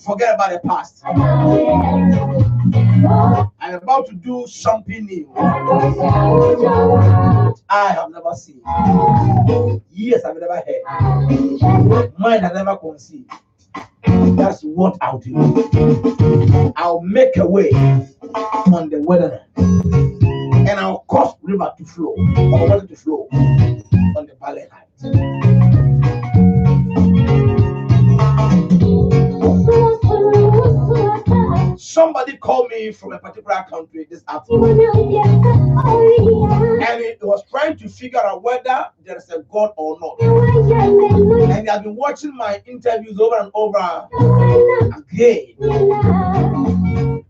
Forget about the past. I'm about to do something new. I have never seen. Yes, I've never heard. Mind has never conceived. That's what I'll do. I'll make a way on the wilderness, and I'll cause river to flow, or water to flow on the valley heights. Somebody called me from a particular country this afternoon, and it was trying to figure out whether there is a God or not. And they have been watching my interviews over and over again.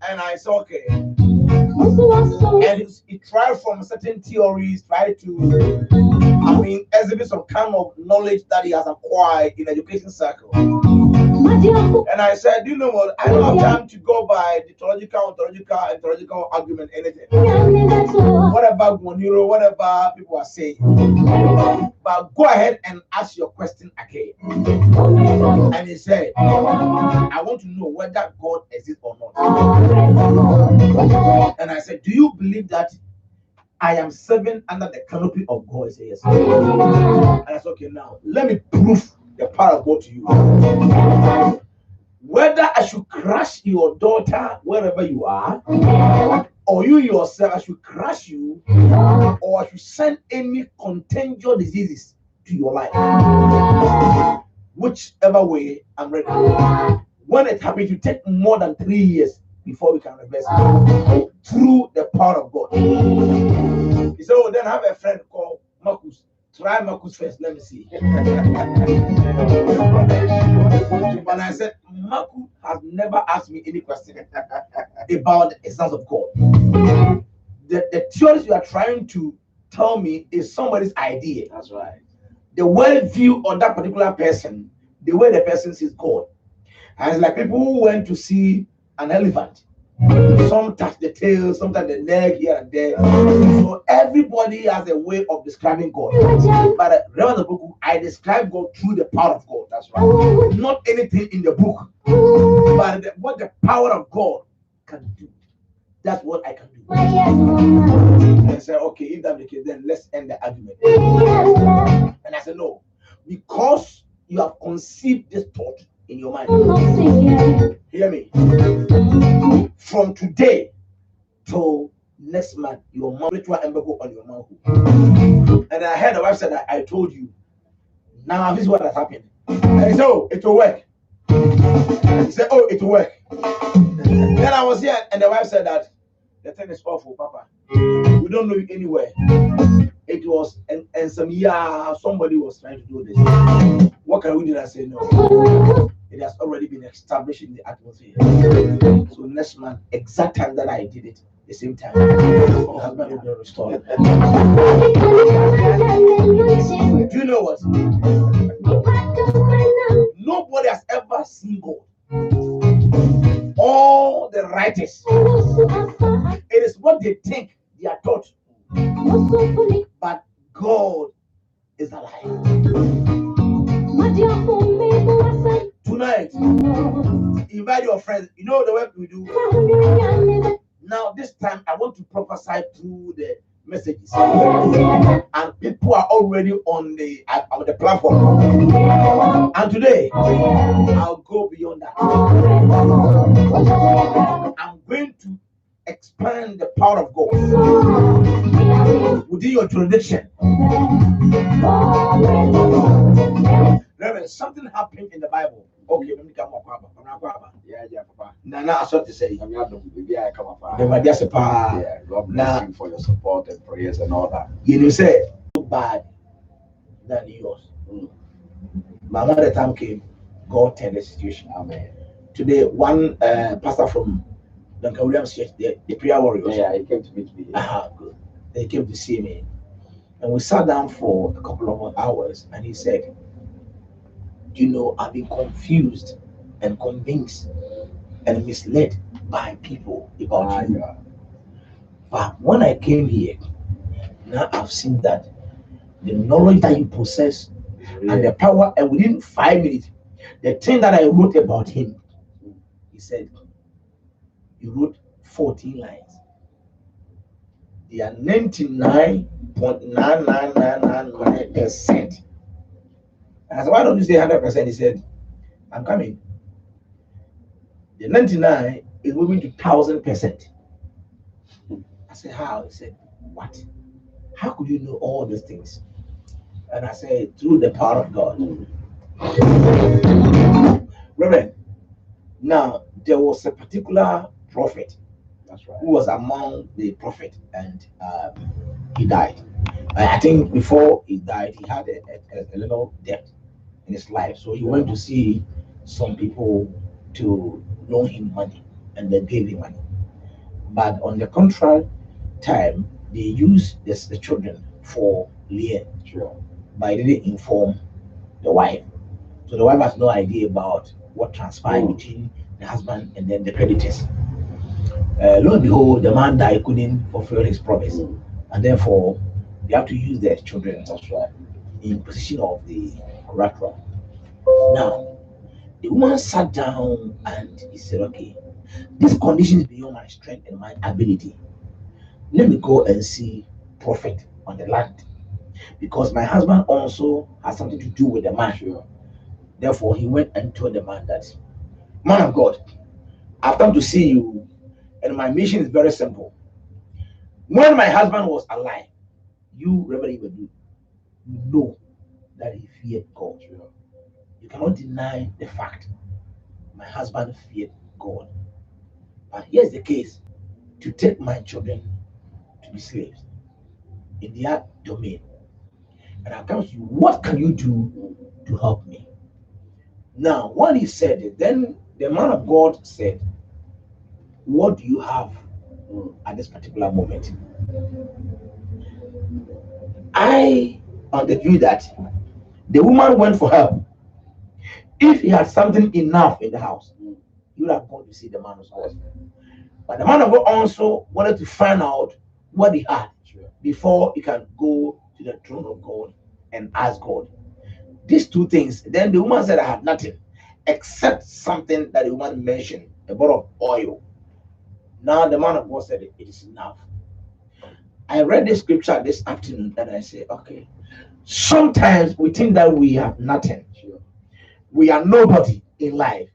And I said, okay. And he tried from certain theories, tried to, exhibit some kind of knowledge that he has acquired in education circle. And I said, you know what? I don't have time to go by the theological argument, anything. Whatever whatever people are saying. But go ahead and ask your question again. And he said, I want to know whether God exists or not. And I said, do you believe that I am serving under the canopy of God? He said, yes. And I said, okay, now let me prove the power of God to you. Whether I should crush your daughter wherever you are, or you yourself, I should crush you, or I should send any contagious diseases to your life. Whichever way, I'm ready. When it happens, it take more than 3 years before we can reverse it through the power of God. He said, oh, then I have a friend called Marcus. Try Marcus first, let me see. And I said, Marcus has never asked me any question about the essence of God. The theories you are trying to tell me is somebody's idea. That's right. The worldview of that particular person, the way the person sees God. And it's like people who went to see an elephant. Some touch the tail, sometimes the neck here and there. So everybody has a way of describing God. But Rev.Isaac, I describe God through the power of God. That's right. Not anything in the book, but what the power of God can do. That's what I can do. And I said, okay, if that's the case, then let's end the argument. And I said, no, because you have conceived this thought in your mind. Hear me. From today till next month, your spiritual embargo on your manhood. And I heard the wife said that I told you. Now this is what has happened. And he said, oh, it will work. He said, oh, it will work. Then I was here, and the wife said that the thing is awful, Papa. We don't know you anywhere. It was, and some year somebody was trying to do this. What can we do? I say no. It has already been established in the atmosphere. So next month, exact time that I did it, the same time, your husband will be restored. Do you know what? Nobody has ever seen God. All the writers, it is what they think they are taught. But God is alive. Tonight, invite your friends. You know the work we do. Now, this time, I want to prophesy through the messages, and people are already on the platform. And today, I'll go beyond that. I'm going to expand the power of God within your jurisdiction. Reverend, something happened in the Bible. Okay, let me come up. Yeah, Papa. Now, I start to say, God bless you for your support and prayers and all that. You say, so bad than yours. But when the time came, God turned the situation. Amen. Today, one pastor from Duncan Williams Church, the prayer warriors. Yeah, he came to meet me. Good. They came to see me. And we sat down for a couple of hours, and he said, you know, I've been confused and convinced and misled by people about you. But when I came here, now I've seen that the knowledge that you possess and the power, and within 5 minutes, the thing that I wrote about him he said he wrote 14 lines. They are 99.99999%. And I said, why don't you say 100%? He said, I'm coming. The 99 is moving to 1000%. I said, how? He said, what? How could you know all these things? And I said, through the power of God. Reverend, now there was a particular prophet. That's right. Who was among the prophet, and he died. I think before he died, he had a little debt in his life. So he went to see some people to loan him money, and they gave him money. But on the contrary time, they used the children for lien. Sure. But he didn't inform the wife. So the wife has no idea about what transpired between the husband and then the creditors. Lo and behold, the man died, couldn't fulfill his promise. And therefore, they have to use their children in position of the collateral. Now, the woman sat down and he said, okay, this condition is beyond my strength and my ability. Let me go and see prophet on the land, because my husband also has something to do with the man. Sure. Therefore, he went and told the man that, man of God, I've come to see you, and my mission is very simple. When my husband was alive, you, Reverend, you know that he feared God. Sure. You cannot deny the fact. My husband feared God. But here's the case: to take my children to be slaves in their domain. And I come to you, what can you do to help me? Now, when he said it, then the man of God said, what do you have at this particular moment? I understood that the woman went for help. If he had something enough in the house, he would have gone to see the man of God. But the man of God also wanted to find out what he had before he can go to the throne of God and ask God. These two things. Then the woman said, I had nothing except something that the woman mentioned, a bottle of oil. Now the man of God said, it is enough. I read the scripture this afternoon and I said, okay, sometimes we think that we have nothing. We are nobody in life.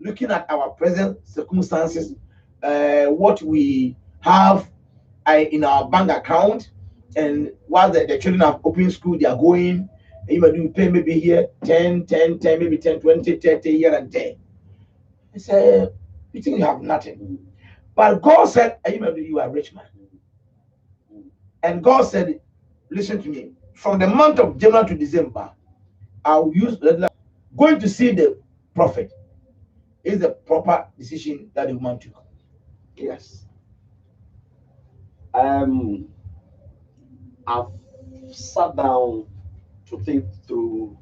Looking at our present circumstances, what we have in our bank account, and while the children are opening school, they are going, and you might do pay maybe here 10, maybe 10, 20, 30 here and there. I said, you think you have nothing. But God said, you are a rich man. And God said, listen to me, from the month of January to December, I'll use going to see the prophet is the proper decision that the woman took. Yes. I've sat down to think through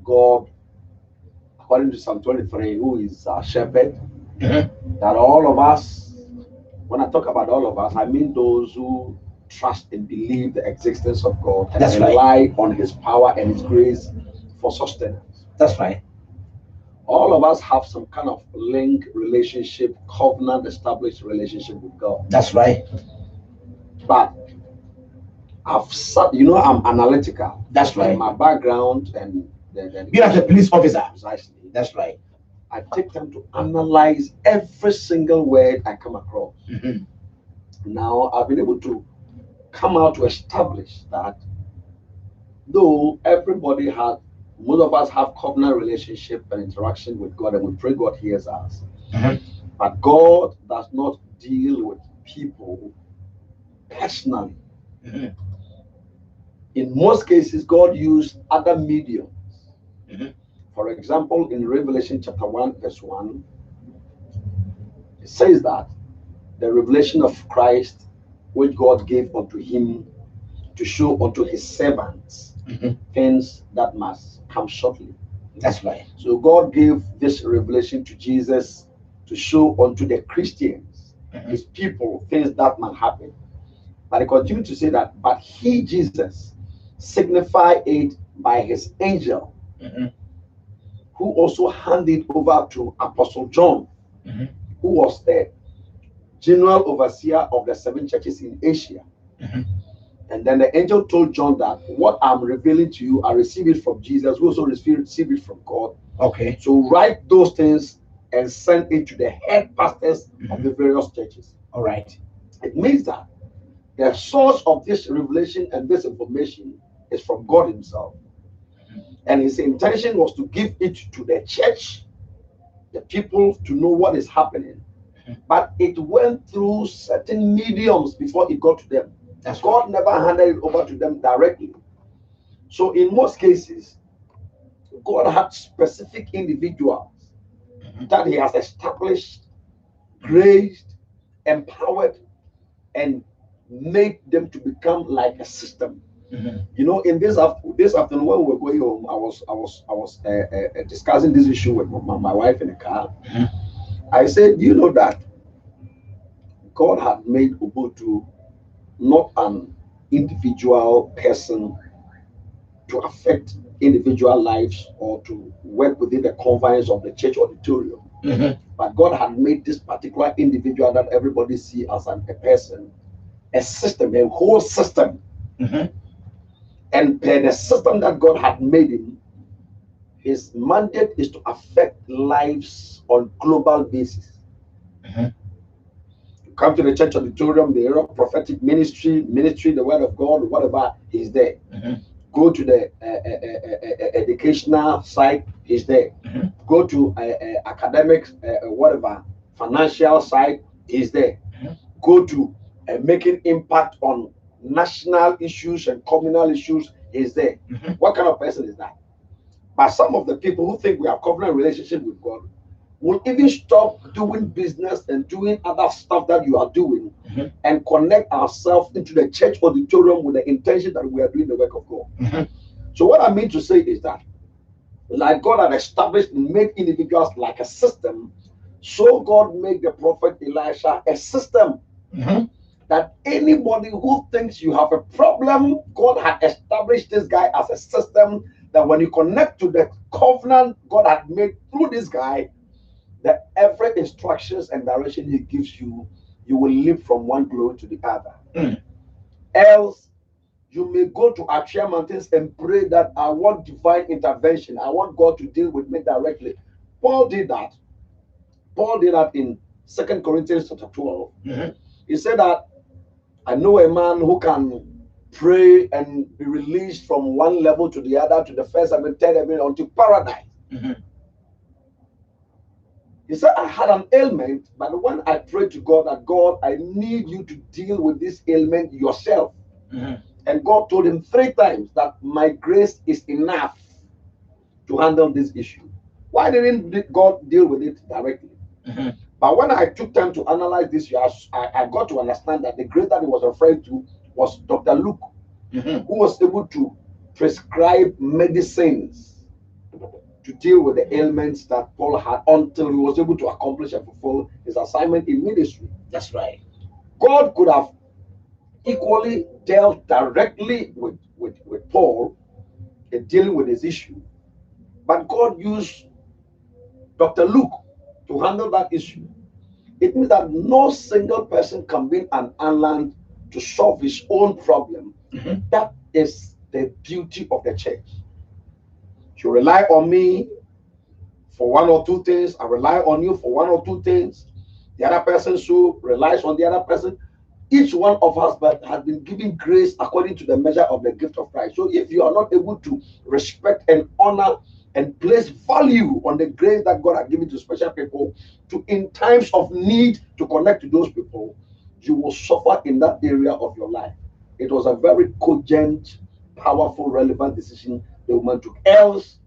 God according to Psalm 23, who is our shepherd. That all of us, when I talk about all of us, I mean those who trust and believe the existence of God and rely on his power and his grace for sustenance. That's right. All of us have some kind of link, relationship, covenant established relationship with God. That's right. But I've sat, I'm analytical. That's right. My background and being as a police officer. Precisely. That's right. I take time to analyze every single word I come across. Now I've been able to come out to establish that though most of us have covenant relationship and interaction with God, and we pray God hears us. But God does not deal with people personally. In most cases, God used other mediums. For example, in Revelation chapter 1, verse 1, it says that the revelation of Christ, which God gave unto him to show unto his servants things that must come shortly. That's right. So God gave this revelation to Jesus to show unto the Christians, his people, things that might happen. But he continued to say that, but he, Jesus, signified it by his angel, who also handed over to Apostle John who was the general overseer of the 7 churches in Asia. And then the angel told John that what I'm revealing to you, I receive it from Jesus, who also received it from God. Okay. So write those things and send it to the head pastors of the various churches. All right. It means that the source of this revelation and this information is from God Himself. And His intention was to give it to the church, the people, to know what is happening. But it went through certain mediums before it got to them. That's God right. never handed it over to them directly. So in most cases, God had specific individuals that He has established, graced, empowered, and made them to become like a system. You know, in this afternoon when we were going home, I was discussing this issue with my wife in the car. I said, do you know that God had made Ubuntu not an individual person to affect individual lives or to work within the confines of the church auditorium. But God had made this particular individual that everybody see as a person, a system, a whole system. And per the system that God had made him, his mandate is to affect lives on global basis. You come to the church auditorium, the area of prophetic ministry, the word of God, whatever, he's there. Go to the educational side, he's there. Go to academic, whatever, financial side, he's there. Go to making impact on national issues and communal issues, he's there. What kind of person is that? But some of the people who think we have covenant relationship with God will even stop doing business and doing other stuff that you are doing and connect ourselves into the church auditorium with the intention that we are doing the work of God. So what I mean to say is that, like God had established and made individuals like a system, so God made the prophet Elisha a system. That anybody who thinks you have a problem, God had established this guy as a system that when you connect to the covenant God had made through this guy, that every instructions and direction he gives you, you will live from one glory to the other. Else, you may go to Achia Mountains and pray that I want divine intervention. I want God to deal with me directly. Paul did that. Paul did that in 2 Corinthians chapter 12. He said that I know a man who can pray and be released from one level to the other, to the first heaven, third heaven, unto paradise. He said, I had an ailment, but when I prayed to God that, God, I need you to deal with this ailment yourself. And God told him 3 times that my grace is enough to handle this issue. Why didn't God deal with it directly? But when I took time to analyze this, I got to understand that the grace that he was referring to was Dr. Luke, who was able to prescribe medicines to deal with the ailments that Paul had until he was able to accomplish and fulfill his assignment in ministry. That's right. God could have equally dealt directly with Paul in dealing with his issue, but God used Dr. Luke to handle that issue. It means that no single person can be an island to solve his own problem. That is the beauty of the church. You rely on me for 1 or 2 things. I rely on you for 1 or 2 things. The other person who relies on the other person. Each one of us has been given grace according to the measure of the gift of Christ. So if you are not able to respect and honor and place value on the grace that God has given to special people, to in times of need to connect to those people, you will suffer in that area of your life. It was a very cogent, powerful, relevant decision the woman took. Else,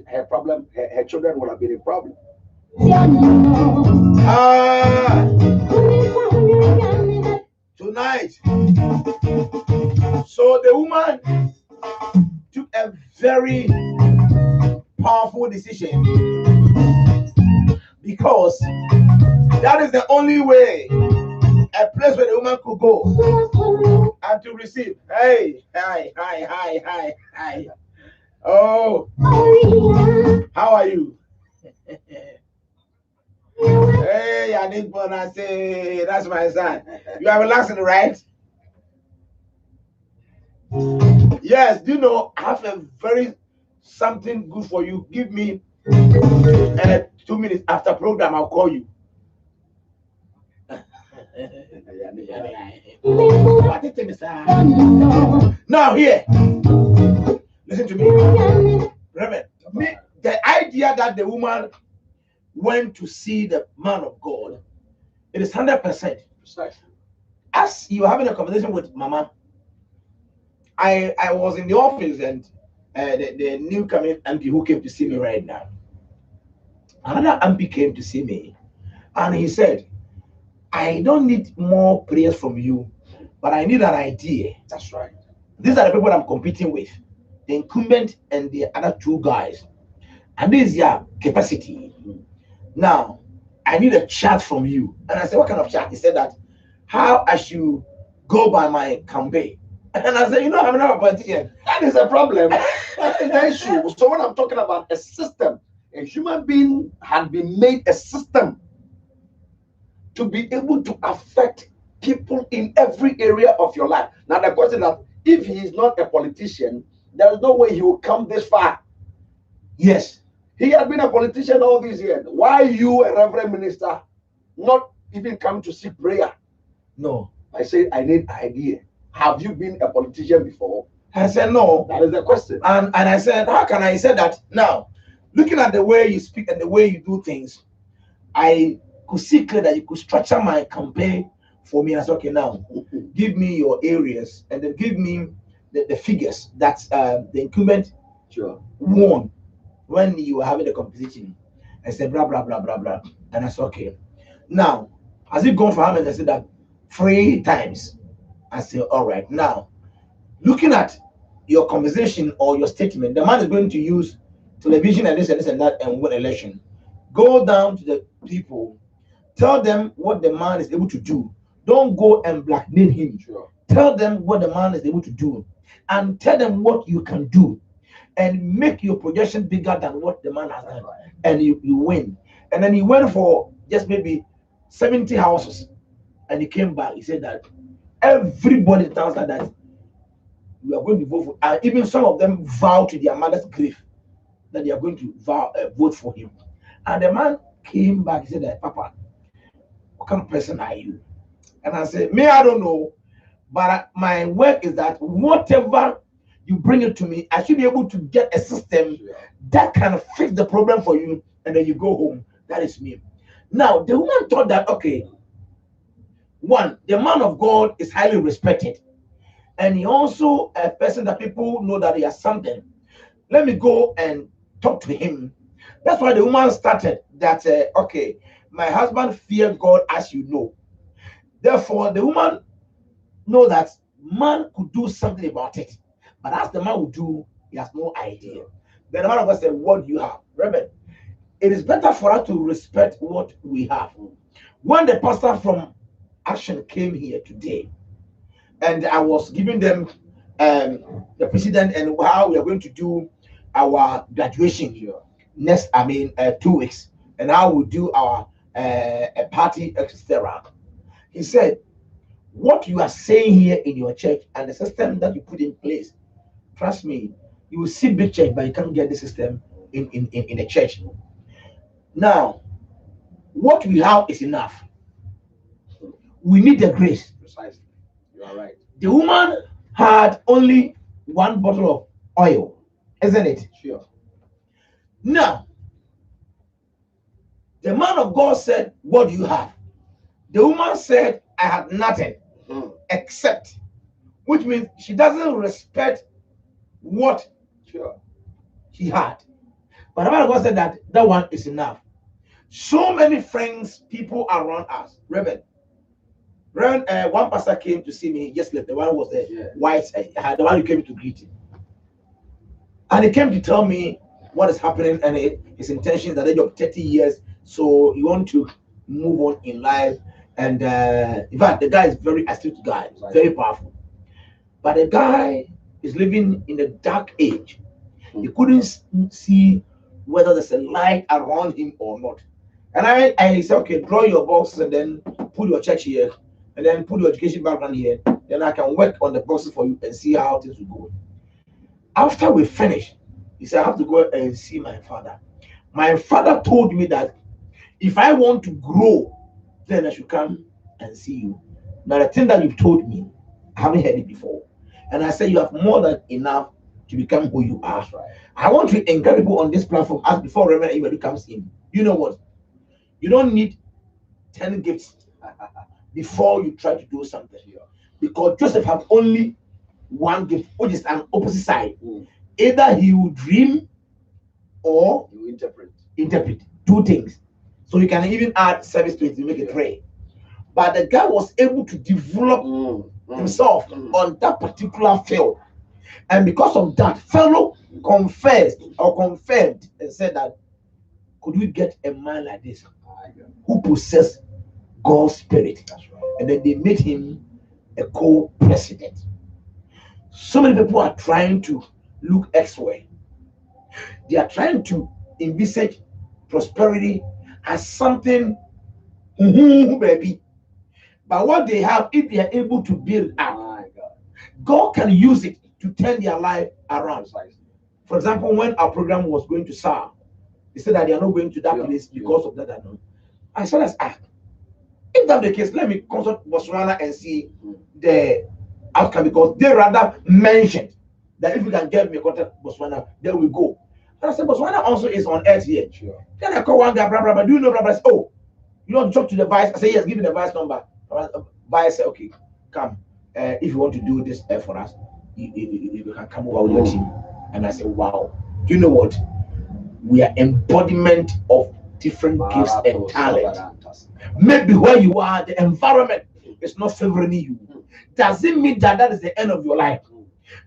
her problem, her children would have been a problem. Tonight, so the woman took a very powerful decision, because that is the only way, a place where the woman could go and to receive. Hey, hi. Oh, how are you? I need one. I say, that's my son. You are relaxing, right? Yes, do you know, I have a very something good for you. Give me 2 minutes after program, I'll call you. Now here, listen to me. Reverend, the idea that the woman went to see the man of God, it is 100%. As you were having a conversation with Mama, I was in the office and the new coming MP who came to see me right now, another MP came to see me, and he said, I don't need more prayers from you, but I need an idea. That's right. These are the people I'm competing with, the incumbent and the other two guys, and this is their capacity. Now, I need a chart from you. And I said, what kind of chart? He said that how I should go by my campaign. And I said, I'm not a politician. That is a problem. That is the issue. So when I'm talking about a system, a human being had been made a system to be able to affect people in every area of your life. Now the question that if he is not a politician, there is no way he will come this far. Yes. He had been a politician all these years. Why you, a reverend minister, not even come to see prayer? No. I said, I need idea. Have you been a politician before? I said, no. That is the question. And I said, how can I say that? Now, looking at the way you speak and the way you do things, I could see clear that you could structure my campaign for me. I said, okay, now, give me your areas and then give me the figures that the incumbent won when you were having the competition. I said, blah, blah, blah, blah, blah. And I said, okay. Now, has it gone for how many? I said that 3 times. I said, all right. Now, looking at your conversation or your statement, the man is going to use television and this and this and that and win election. Go down to the people, tell them what the man is able to do. Don't go and blackmail him. Tell them what the man is able to do and tell them what you can do and make your projection bigger than what the man has done. And you win. And then he went for just maybe 70 houses and he came back. He said that everybody tells her that we are going to vote for, and even some of them vow to their mother's grave that they are going to vote for him. And the man came back. He said that, Papa, what kind of person are you? And I said, me, I don't know, but my work is that whatever you bring it to me, I should be able to get a system that can fix the problem for you, and then you go home. That is me. Now, the woman thought that, okay, one, the man of God is highly respected, and he also a person that people know that he has something. Let me go and talk to him. That's why the woman started that, okay, my husband feared God, as you know. Therefore, the woman know that man could do something about it. But as the man would do, he has no idea. Then the man of God said, what do you have? Reverend, it is better for us to respect what we have. When the pastor from Action came here today, and I was giving them the president and how we are going to do our graduation here next, 2 weeks, and how we do our a party, etc. He said, what you are saying here in your church and the system that you put in place, trust me, you will see big church, but you can't get the system in a church. Now, what we have is enough. We need the grace. Precisely. You are right. The woman had only 1 bottle of oil, isn't it? Sure. Now, the man of God said, what do you have? The woman said, I have nothing except, which means she doesn't respect what she had. But the man of God said that one is enough. So many friends, people around us, Reverend, one pastor came to see me yesterday. The one who was the white, the one who came to greet him. And he came to tell me what is happening and his intention at the age of 30 years. So he want to move on in life. And in fact, the guy is very astute guy, very powerful. But the guy is living in a dark age. He couldn't see whether there's a light around him or not. And I said, okay, draw your boxes and then put your church here, and then put your education background here. Then I can work on the boxes for you and see how things will go. After we finished, he said, I have to go and see my father. My father told me that if I want to grow, then I should come and see you. Now, the thing that you've told me, I haven't heard it before. And I said, you have more than enough to become who you are. Right. I want to encourage people on this platform as before Reverend Ibedu comes in. You know what? You don't need 10 gifts before you try to do something. Yeah. Because Joseph had only one gift, which is an opposite side. Mm. Either he will dream or You interpret. interpret two things. So you can even add service to it to make it three. But the guy was able to develop himself on that particular field. And because of that, fellow confessed or confirmed and said that, could we get a man like this who possessed God's spirit? That's right. And then they made him a co-president. So many people are trying to look elsewhere. They are trying to envisage prosperity as something, baby. But what they have, if they are able to build up, My God. God can use it to turn their life around. Precisely. For example, when our program was going to SAR, they said that they are not going to that Yeah, place because of that. I said, let's ask. If that's the case, let me consult Botswana and see the outcome, because they rather mentioned that if we can get me a contact Botswana, then we go. And I said, Botswana also is on earth here. Sure. Then I call one guy, blah, blah, blah. Do you know, blah, blah? Oh, you want to talk to the vice? I said, yes, give me the vice number. Vice said, okay, come. If you want to do this for us, you can come over with your team. And I said, wow. Do you know what? We are embodiment of different gifts and talent. Maybe where you are, the environment is not favoring you. Doesn't mean that that is the end of your life.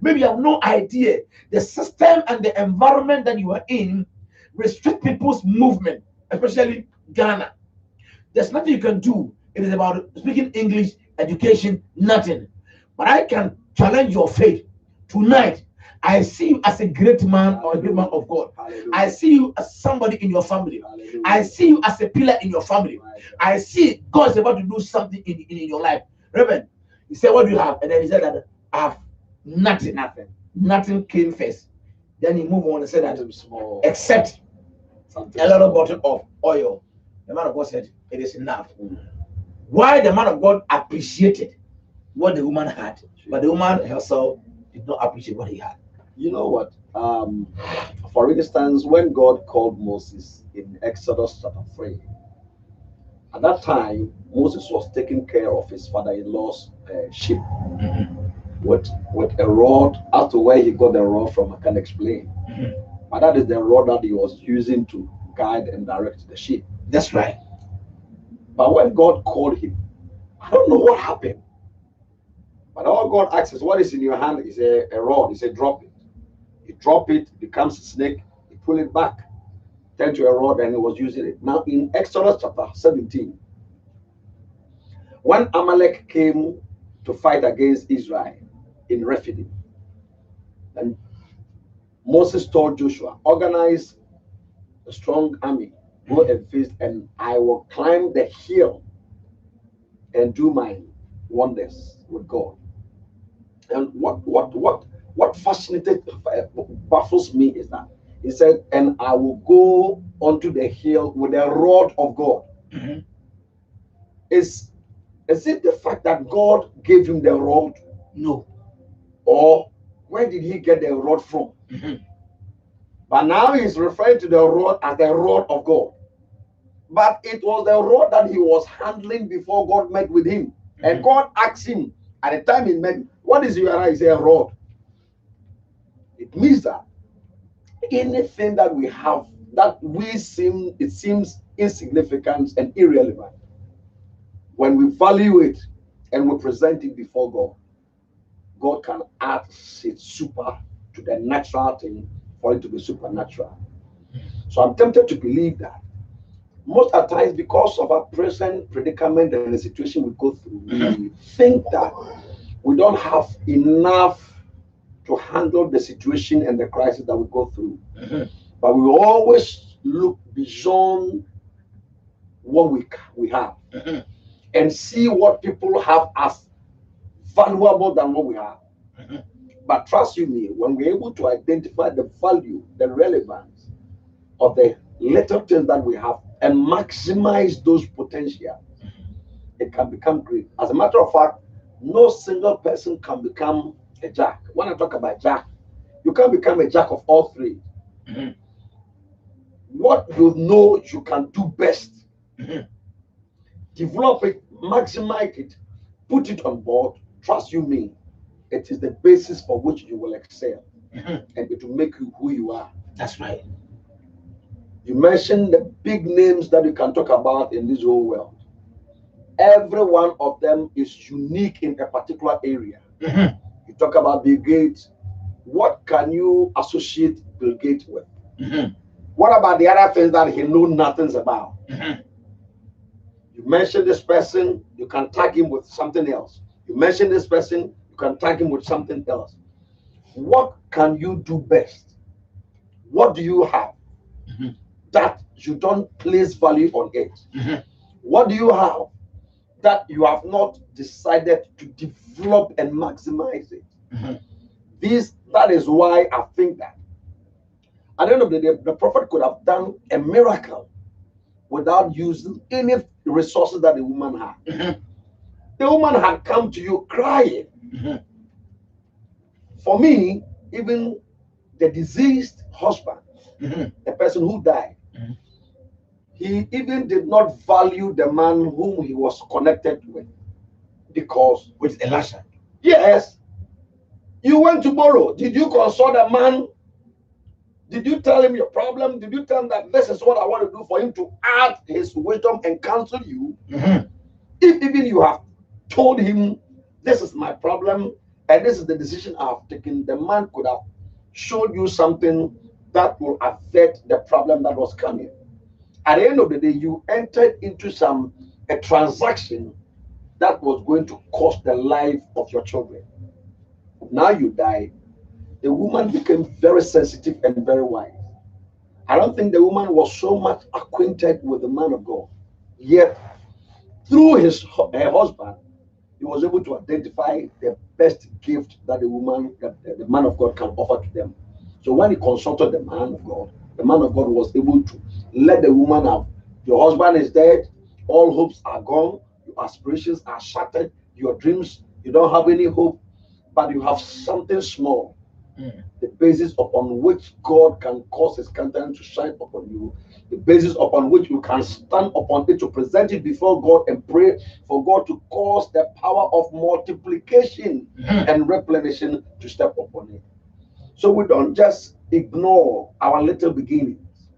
Maybe you have no idea. The system and the environment that you are in restrict people's movement, especially Ghana. There's nothing you can do. It is about speaking English, education, nothing. But I can challenge your faith tonight. I see you as a great man or a great man of God. Hallelujah. I see you as somebody in your family. Hallelujah. I see you as a pillar in your family. Right. I see God is about to do something in your life. Reverend, he said, what do you have? And then he said that I have nothing. Nothing came first. Then he moved on and said that Something small. except Something a lot of small. bottle of oil. The man of God said, it is enough. Why the man of God appreciated what the woman had, but the woman herself did not appreciate what he had. You know what? For instance, when God called Moses in Exodus chapter 3, at that time, Moses was taking care of his father-in-law's sheep with a rod. As to where he got the rod from, I can't explain. But that is the rod that he was using to guide and direct the sheep. That's right. But when God called him, I don't know what happened. But all God asks is, what is in your hand? Is a rod. He said, drop it. He drop it, it becomes a snake. He pull it back, turn to a rod, and he was using it. Now in Exodus chapter 17, when Amalek came to fight against Israel in Rephidim, and Moses told Joshua, organize a strong army, go and face, and I will climb the hill and do my wonders with God. And what fascinated, baffles me is that he said, and I will go onto the hill with the rod of God. Is it the fact that God gave him the rod? No. Or where did he get the rod from? But now he's referring to the rod as the rod of God. But it was the rod that he was handling before God met with him. And God asked him at the time he met, what is your right? He said, a rod. It means that anything that we have that it seems insignificant and irrelevant, when we value it and we present it before God, God can add it super to the natural thing for it to be supernatural. So I'm tempted to believe that most of the times, because of our present predicament and the situation we go through, we think that we don't have enough to handle the situation and the crisis that we go through. But we always look beyond what we have and see what people have as valuable than what we have. But trust you me, when we're able to identify the value, the relevance of the little things that we have and maximize those potential, it can become great. As a matter of fact, no single person can become a jack. When I talk about jack, you can't become a jack of all three. What you know you can do best, develop it, maximize it, put it on board. Trust you me, it is the basis for which you will excel, and it will make you who you are. That's right. You mentioned the big names that you can talk about in this whole world. Every one of them is unique in a particular area. You talk about Bill Gates. What can you associate Bill Gates with? What about the other things that he knows nothing about? You mention this person, you can tag him with something else. You mention this person, you can tag him with something else. What can you do best? What do you have that you don't place value on it? What do you have that you have not decided to develop and maximize it? That is why I think that at the end of the day, the prophet could have done a miracle without using any resources that the woman had. The woman had come to you crying. For me, even the deceased husband, the person who died, he even did not value the man whom he was connected with, because With Elisha. yes, you went to borrow. Did you consult a man? Did you tell him your problem? Did you tell him that this is what I want to do for him to add his wisdom and counsel you? If even you have told him, this is my problem and this is the decision I've taken, the man could have showed you something that will affect the problem that was coming. At the end of the day, you entered into a transaction that was going to cost the life of your children. Now you died. The woman became very sensitive and very wise. I don't think the woman was so much acquainted with the man of God. Yet, through her husband, he was able to identify the best gift that the man of God can offer to them. So when he consulted the man of God was able to let the woman know, your husband is dead, all hopes are gone, your aspirations are shattered, your dreams, you don't have any hope, but you have something small. The basis upon which God can cause his countenance to shine upon you, the basis upon which you can stand upon it to present it before God and pray for God to cause the power of multiplication and replenishing to step upon it. So we don't just ignore our little beginnings.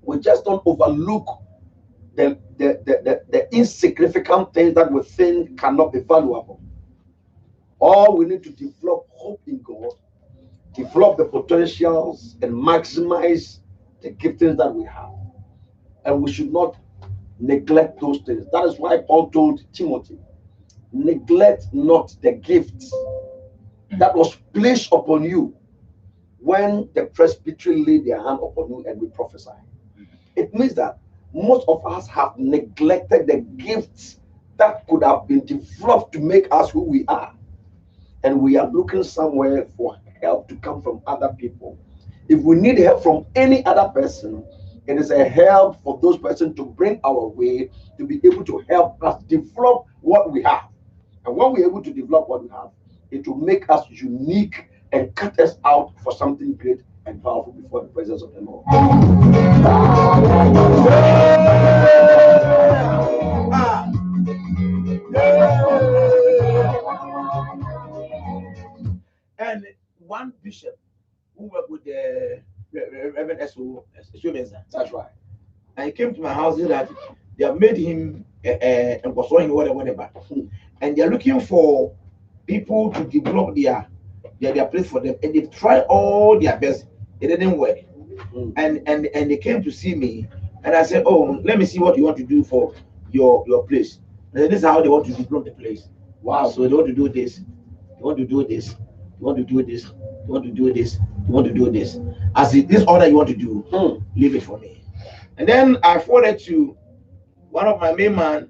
We just don't overlook the insignificant things that we think cannot be valuable. All we need to develop hope in God, develop the potentials, and maximize the giftings that we have. And we should not neglect those things. That is why Paul told Timothy, neglect not the gifts that was placed upon you when the presbytery laid their hand upon you and we prophesy. It means that most of us have neglected the gifts that could have been developed to make us who we are. And we are looking somewhere for help to come from other people. If we need help from any other person, it is a help for those persons to bring our way to be able to help us develop what we have. And when we're able to develop what we have, it will make us unique and cut us out for something great and powerful before the presence of the Lord. And one bishop who worked with the Rev.Isaac. That's right. And he came to my house that they have made him and was showing whatever. And they're looking for people to develop their place for them. And they tried all their best. It didn't work. And they came to see me. And I said, oh, let me see what you want to do for your place. And this is how they want to develop the place. Wow. So they want to do this. They want to do this. You want to do this, you want to do this, you want to do this. As this order you want to do, leave it for me. And then I forwarded to one of my main man,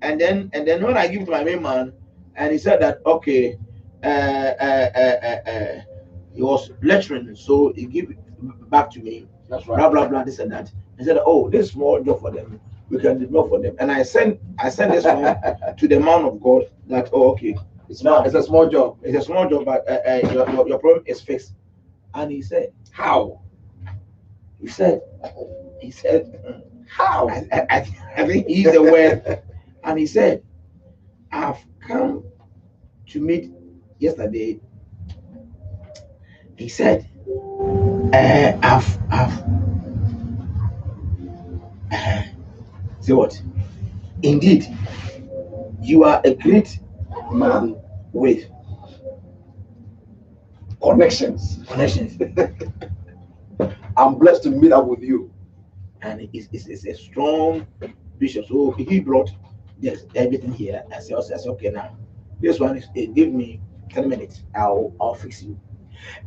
and then when I give to my main man, and he said that okay, uh, uh, uh, uh, uh, he was lecturing, so he give it back to me. That's Blah right. blah blah. This and that. He said, "Oh, this small job for them. We can develop for them." And I sent this one to the man of God. That oh okay, It's a small job. it's a small job, but your problem is fixed. And he said, How? he said, he said, How? I think he used the word, and he said, "I've come to meet yesterday." He said, I've say what? Indeed, you are a great man with Connections. connections, I'm blessed to meet up with you. and it's a strong bishop. So he brought yes everything here. I said okay now. This one is it give me 10 minutes. I'll fix you.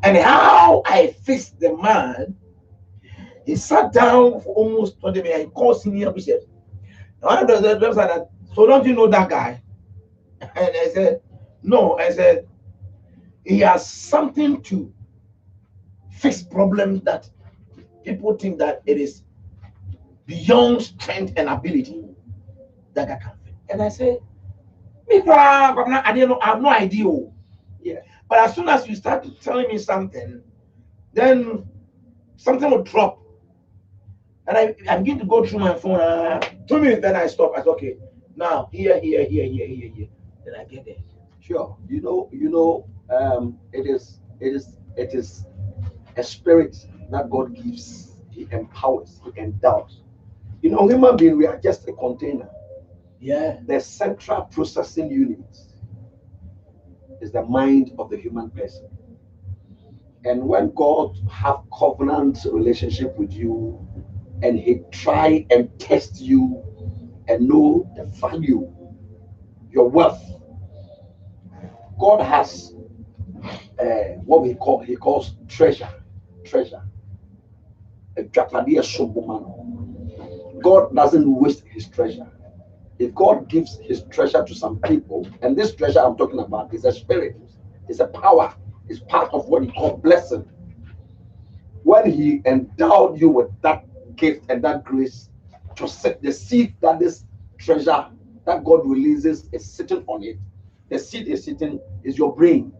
And how I fixed the man, he sat down for almost 20 minutes. He called senior bishop. One of the said that, so don't you know that guy? And I said, no. I said, he has something to fix problems that people think that it is beyond strength and ability that guy can fix. And I said, me, I didn't know, I have no idea. Yeah. But as soon as you start telling me something, then something will drop. And I begin to go through my phone. 2 minutes, then I stop. I said, okay, now here. Then I get there. Sure. It is a spirit that God gives. He empowers. He endows. Human being, we are just a container. Yeah. The central processing unit is the mind of the human person. And when God have covenant relationship with you, and He try and test you and know the value, your wealth, God has what He calls treasure. Treasure. God doesn't waste His treasure. If God gives His treasure to some people, and this treasure I'm talking about is a spirit, it's a power, it's part of what He calls blessing. When He endowed you with that gift and that grace to set the seed that this treasure that God releases is sitting on it, the seed is sitting is your brain.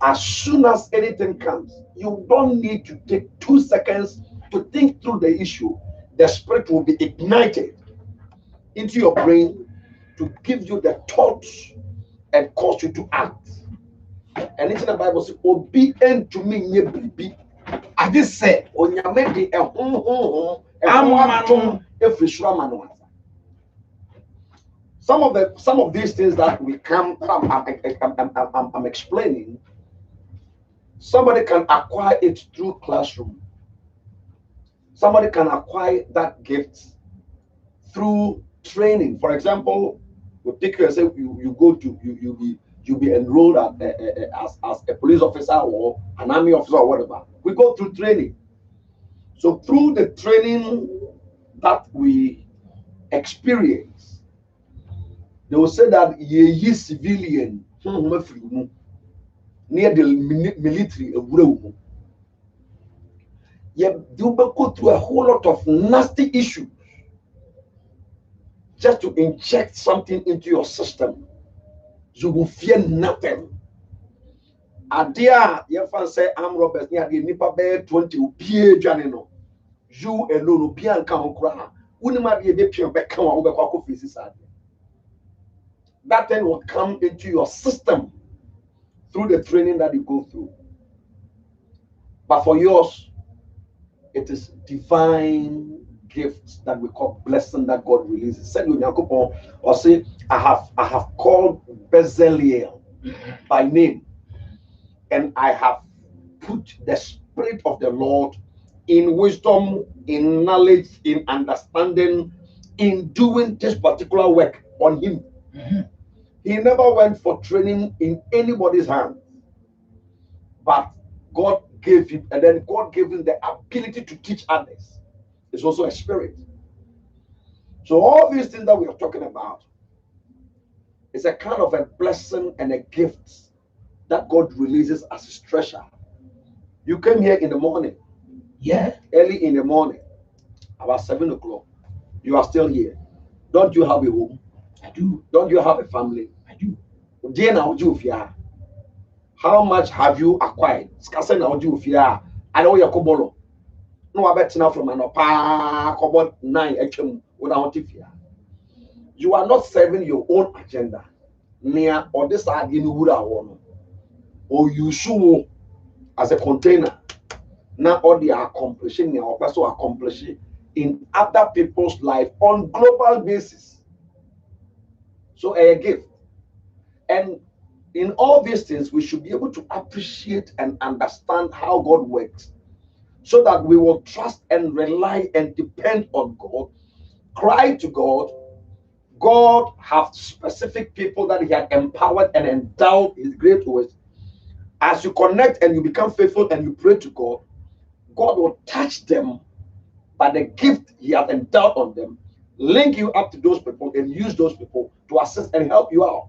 As soon as anything comes, you don't need to take 2 seconds to think through the issue. The spirit will be ignited into your brain to give you the thoughts and cause you to act. And it's in the Bible says, obedient to me, ye be. I just said, onyame de ehonhon ehon every shramano. Some of these things that we come, I'm explaining. Somebody can acquire it through classroom. Somebody can acquire that gift through training. For example, we take you and say you go to you be enrolled as a police officer or an army officer or whatever. We go through training. So through the training that we experience, they will say that ye civilian near the military. You go through a whole lot of nasty issues just to inject something into your system. You will fear nothing. Adia, your fan say arm robbers near the nipa bear 20 no. You alone pian can cry. Unima be pian back come over faces. That thing will come into your system through the training that you go through. But for yours, it is divine gifts that we call blessing that God releases. Said or say, I have called Bezaleel by name, and I have put the spirit of the Lord in wisdom, in knowledge, in understanding, in doing this particular work on him. He never went for training in anybody's hand, but God gave him, and then God gave him the ability to teach others. It's also a spirit. So all these things that we are talking about is a kind of a blessing and a gift that God releases as his treasure. You came here in the morning, Yeah, early in the morning, about 7 o'clock. You are still here. Don't you have a home? I do. Don't you have a family? I do. How much have you acquired? Skase na oji ofia. I know your kobolo. No abetina from an opa kobo 9 atwam without tifia. You are not serving your own agenda. Near or this side in wura wono. Or you show as a container. Now all they are accomplishing or also accomplishing in other people's life on global basis. So a gift. And in all these things, we should be able to appreciate and understand how God works so that we will trust and rely and depend on God, cry to God. God has specific people that he has empowered and endowed his great with. As you connect and you become faithful and you pray to God, God will touch them by the gift he has endowed on them, link you up to those people and use those people to assist and help you out.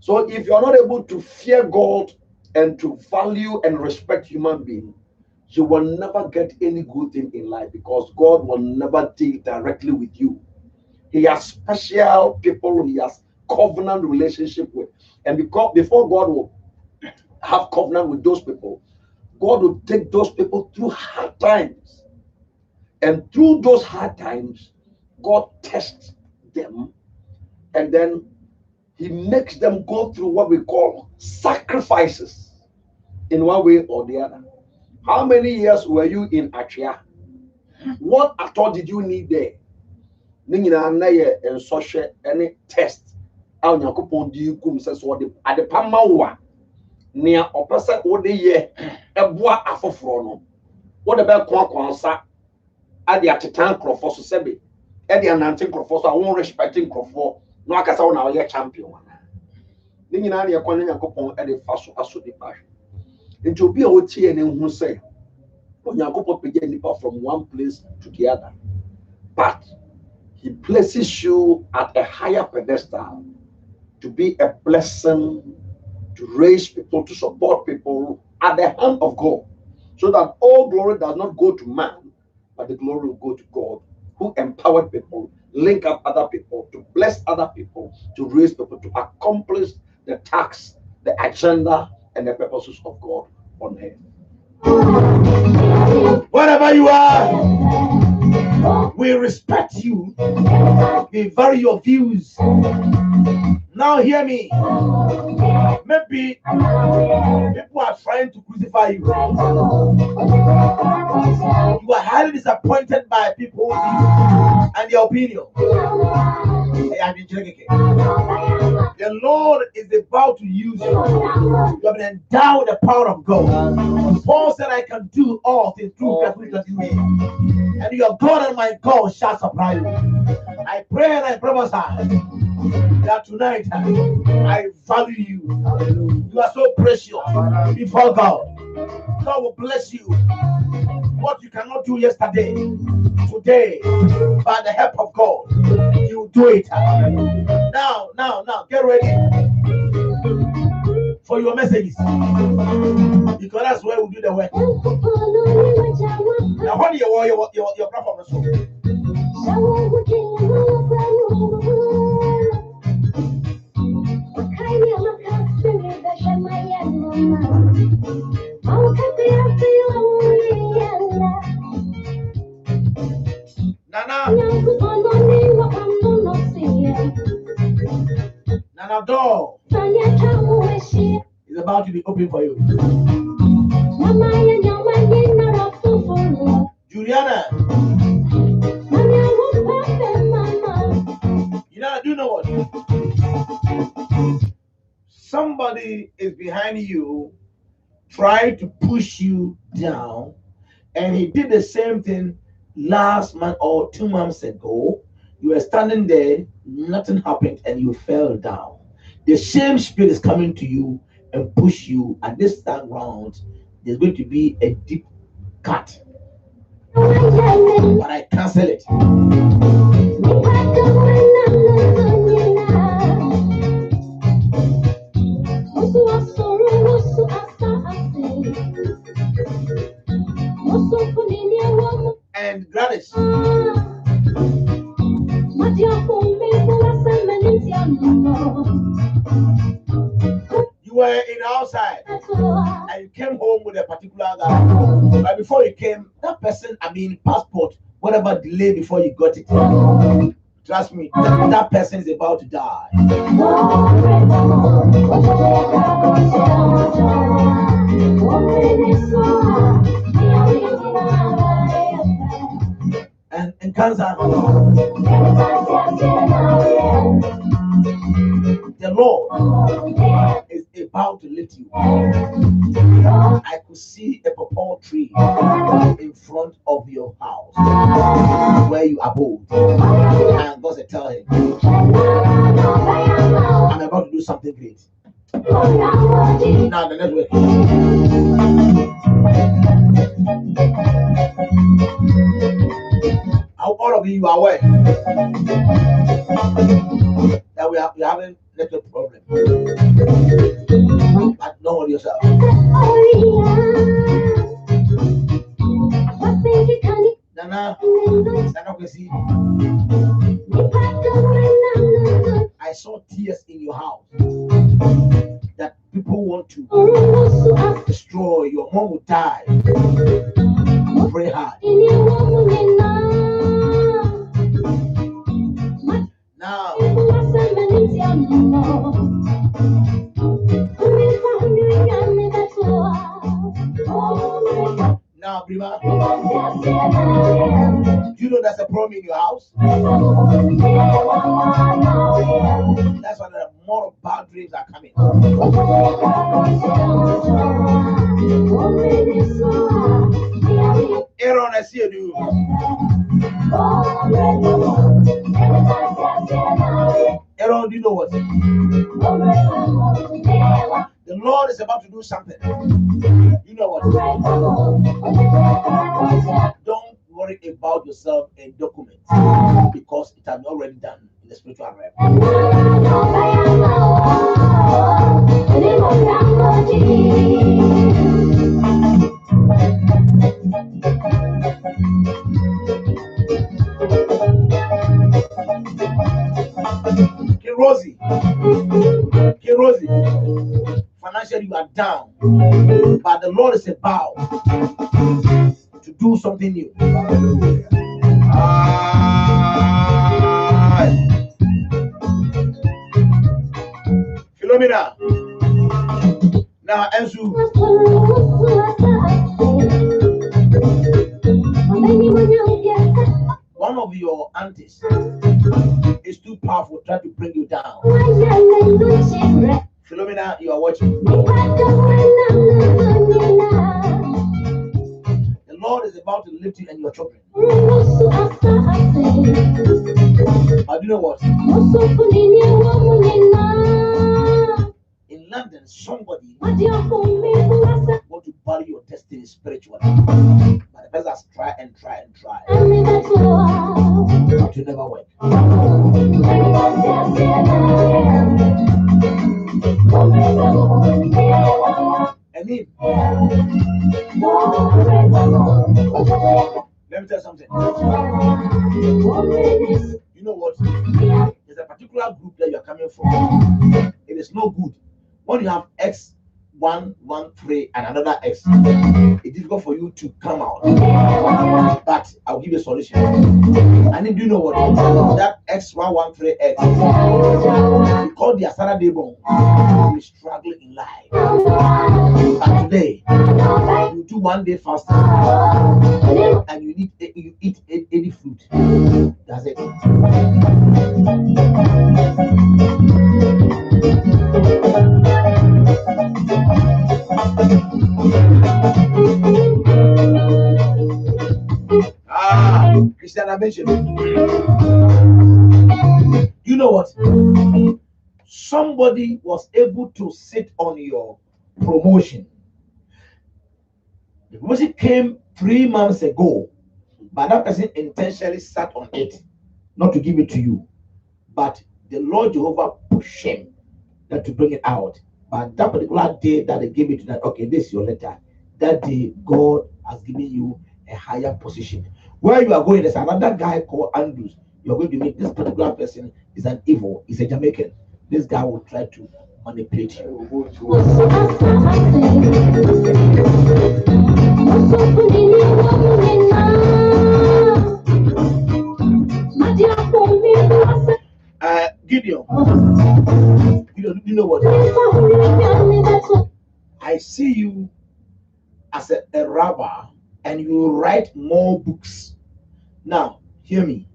So if you're not able to fear God and to value and respect human beings, you will never get any good thing in life because God will never deal directly with you. He has special people he has covenant relationship with. And because before God will have covenant with those people, God will take those people through hard times. And through those hard times, God tests them and then he makes them go through what we call sacrifices in one way or the other. How many years were you in Atria? What at all did you need there? And social any test. How Yakupon do you come says what at the Pamawa near or person what the year a bois afofrono. What about Quansa at the Atitan Crawford Sebi? At the Anantin Crawford, I won't respecting Crawford. No, I can say now you're champion. Ningina ya kwa Yakupon at the Faso Aso de Pash. It will be a OT and who say, Yakupon began from one place to the other. But he places you at a higher pedestal to be a blessing, to raise people, to support people at the hand of God, so that all glory does not go to man, but the glory will go to God, who empowered people, link up other people, to bless other people, to raise people, to accomplish the tasks, the agenda, and the purposes of God on earth. Wherever you are, we respect you. We value your views. Now hear me. Maybe people are trying to crucify you. You are highly disappointed by people's views and their opinion. The Lord is about to use you. You have been endowed with the power of God. Paul said, I can do all things through Christ who strengthens me. And your God and my God shall supply you. I pray and I prophesy that tonight I value you. You are so precious before God. God will bless you. What you cannot do yesterday, today, by the help of God, you do it. Now, get ready for your messages. Because that's where we do the work. Now, what your platform? Nana door is about to be open for you. Juliana, do you know what? Somebody is behind you trying to push you down, and he did the same thing last month or 2 months ago. You were standing there, nothing happened, and you fell down. The same spirit is coming to you and push you, and this time round there's going to be a deep cut. but I cancel it. And Gladys, you were in outside and you came home with a particular guy, but before you came, that person, passport, whatever delay before you got it, trust me, that person is about to die. And cancer, the Lord is about to lift you. I could see a pawpaw tree in front of your house where you abode, and God said, tell him, I'm about to do something great. Now the network. All of you are aware that we are having network problem. But don't worry yourself. Nana, see. I saw tears in your house that people want to destroy. Your mom will die. Pray hard. Now, Prima, do you know there's a problem in your house? That's why there are more bad dreams are coming. Aaron, I see you. Aaron, do you know what? The Lord is about to do something. You know what? Don't worry about yourself and documents because it has been already done in the spiritual realm. Rosie, financially you are down, but the Lord is about to do something new. Philomena, now Ensu. One of your aunties is too powerful, trying to bring you down. Philomena, you are watching. The Lord is about to lift you and your children. But you know what? In London, somebody want to bury your destiny spiritually. But the person has tried and tried and tried. But you never work. And him. Let me tell you something. You know what? There's a particular group that you are coming from. It is no good. When you have X113 and another X, it's difficult for you to come out. But I'll give you a solution. And then do you know what? That X113X, because they are Saturday born, you struggle in life. But today, you do 1 day fasting, and you eat any fruit. That's it. Christian, I mentioned. You know what? Somebody was able to sit on your promotion. The promotion came 3 months ago, but that person intentionally sat on it, not to give it to you. But the Lord Jehovah pushed him that to bring it out. But that particular day that they gave it to that, okay, this is your letter. That day, God has given you a higher position. Where you are going, there's another guy called Andrews. You're going to meet this particular person is an evil, he's a Jamaican. This guy will try to manipulate you. Gideon, you know what? I see you as a rabbi, and you write more books. Now, hear me.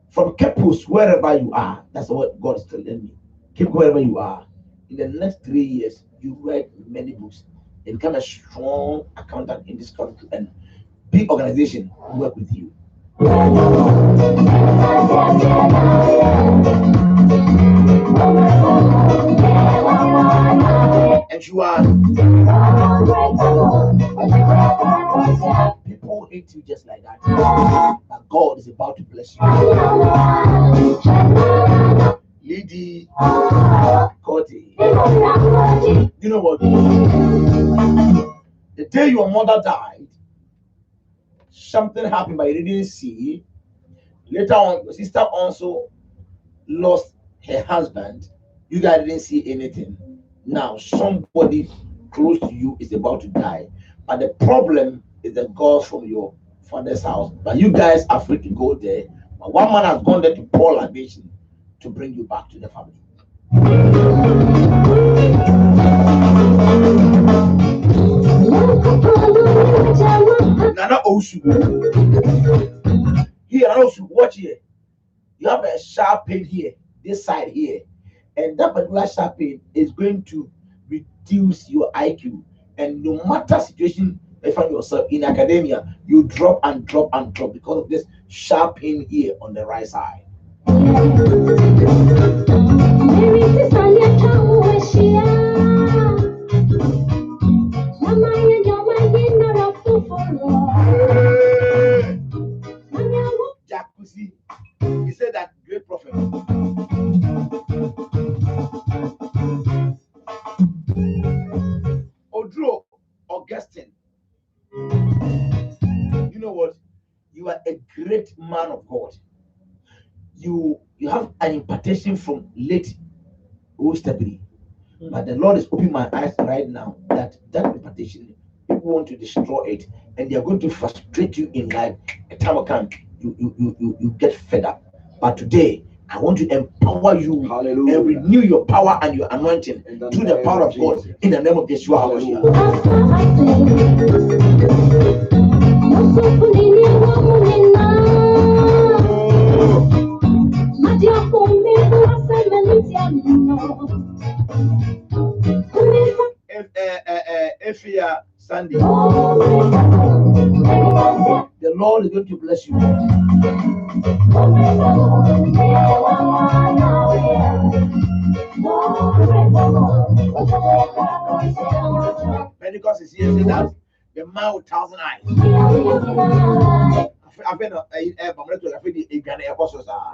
From Kepus, wherever you are, that's what God is telling me. Keep wherever you are. In the next 3 years, you write many books and become a strong accountant in this country, and big organization work with you. And you are. People hate you just like that. But God is about to bless you. Lady Cody. You know what? The day your mother died, something happened, but you didn't see. Later on, your sister also lost her husband. You guys didn't see anything. Now, somebody close to you is about to die. But the problem is the God from your father's house. But you guys are free to go there. But one man has gone there to pour libation to bring you back to the family. Nana Osu. Here, Nana Osu, watch here. You have a sharp pain here, this side here. And that particular sharp pain is going to reduce your IQ. And no matter situation you find yourself in academia, you drop and drop and drop because of this sharp pain here on the right side. Jacuzzi, he said that great prophet. Odro Augustine, you know what? You are a great man of God. You have an impartation from late Osterbury. But the Lord is opening my eyes right now that impartation, people want to destroy it, and they are going to frustrate you in life. A time will come, you get fed up. But today, I want to empower you. Hallelujah. And renew your power and your anointing through the power of God in the name of Yeshua. Hallelujah. Efia Sunday, the Lord is going to bless you. Pentecost is here, that the man with 1,000 eyes. I've been the apostles are.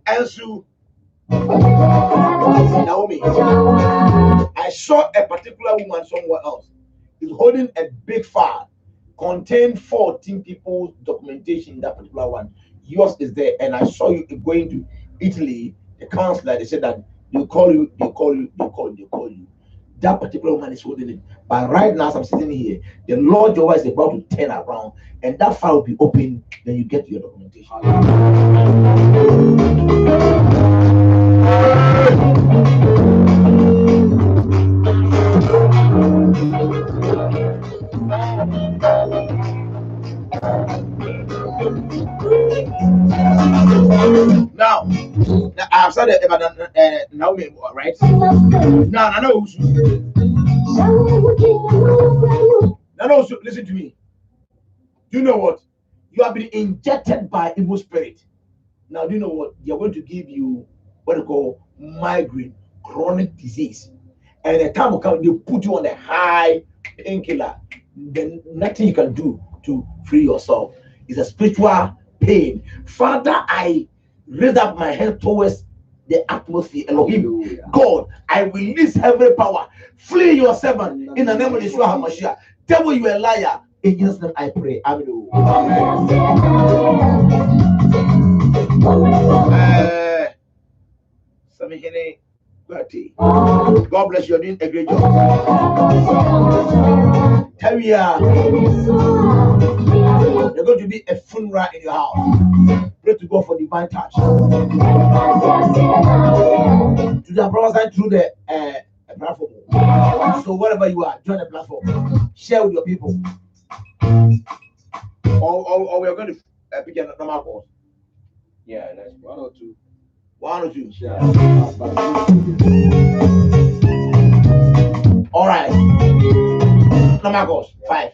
Ansu Naomi, I saw a particular woman somewhere else. Is holding a big file, contained 14 people's documentation. That particular one, yours is there, and I saw you going to Italy. The counselor, they said that they call you. That particular woman is holding it. But right now, as I'm sitting here, the Lord Jehovah is about to turn around, and that file will be open. Then you get your documentation. Now I've started about Naomi, right? Now I know. Listen to me. Do you know what? You have been injected by evil spirit. Now, do you know what? They are going to give you what they call migraine, chronic disease. and the time will come, they put you on a high painkiller. Then nothing you can do to free yourself. It's a spiritual pain. Father, I raise up my hand towards the atmosphere. Elohim, God, I release heavenly power. Flee your servant in the name of Yeshua HaMashiach. Devil, you a liar. In Jesus' name I pray. Amen. God bless you. You're doing a great job. Tell me, there's going to be a funeral in your house. Pray to God for divine touch. To the brothers through the platform. So wherever you are, join the platform. Share with your people. Or we are going to pick a normal course. Yeah, that's 1 or 2. 1 or 2. Yeah. All right. Normal course. 5.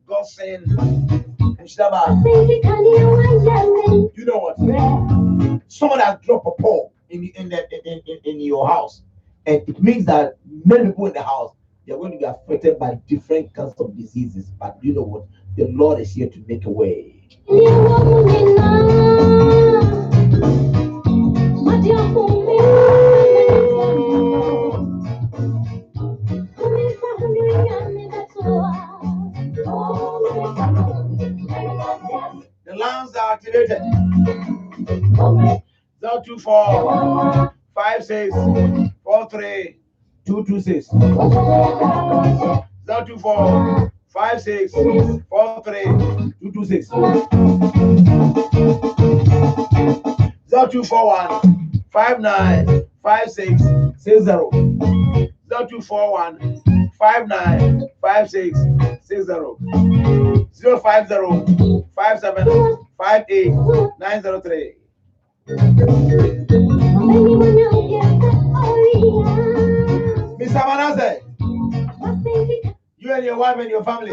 God saying, you know what? Someone has dropped a paw in your house, and it means that many people in the house, they're going to be affected by different kinds of diseases. But you know what? The Lord is here to make a way. The lines are activated. 024 56 43 226. 024 56 43 226. 0241 59 56 60. 0241 59 56 60. 050 57 58 903. Mr. Manasseh, you and your wife and your family.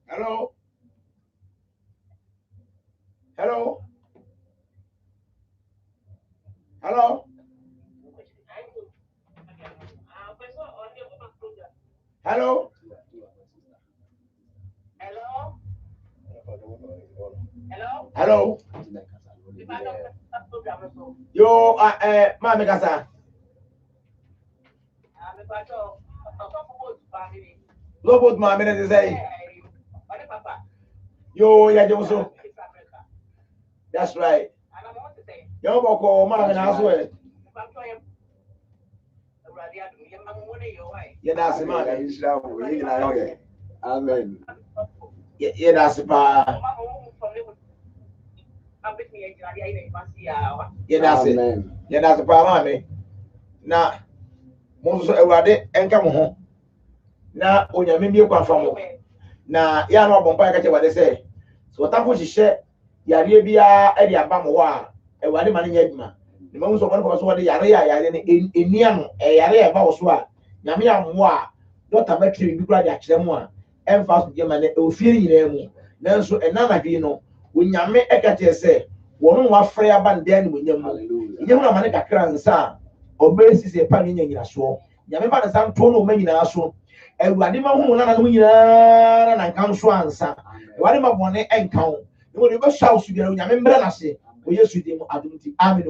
Hello? Hello? Hello? Hello? Hello? Hello? Hello? Yo, Mami Kasa. No, but Mami, they say. Yo, yeah, Joso. That's right. Yo, Boko, Mami, I swear. Yeah, that's it, man. Amen. Yeah, that's it, man. Yeah, that's it. Yeah, that's the problem, Now, most of the income home. Now, when you maybe you come from now, you know, Bombay, what they say. So, what I'm going to share, you are really a Bama, a wadi man in the most of one was what the area in Niam, a area about Swa, Yamia Moa, Dr. Metri, you cried at Chemwa, and fast German, feeling them. Then so another, you know, when Yame Ekate say, one more frail band then with them. You know, Manica Cransa, obeys a pan in your show. Yameva the Sam Tono many in our show. And Wadima who and come swansa. Wadima Bonnet and count. You will never shout to you, Yamembra. We used to do Adunti. Amen.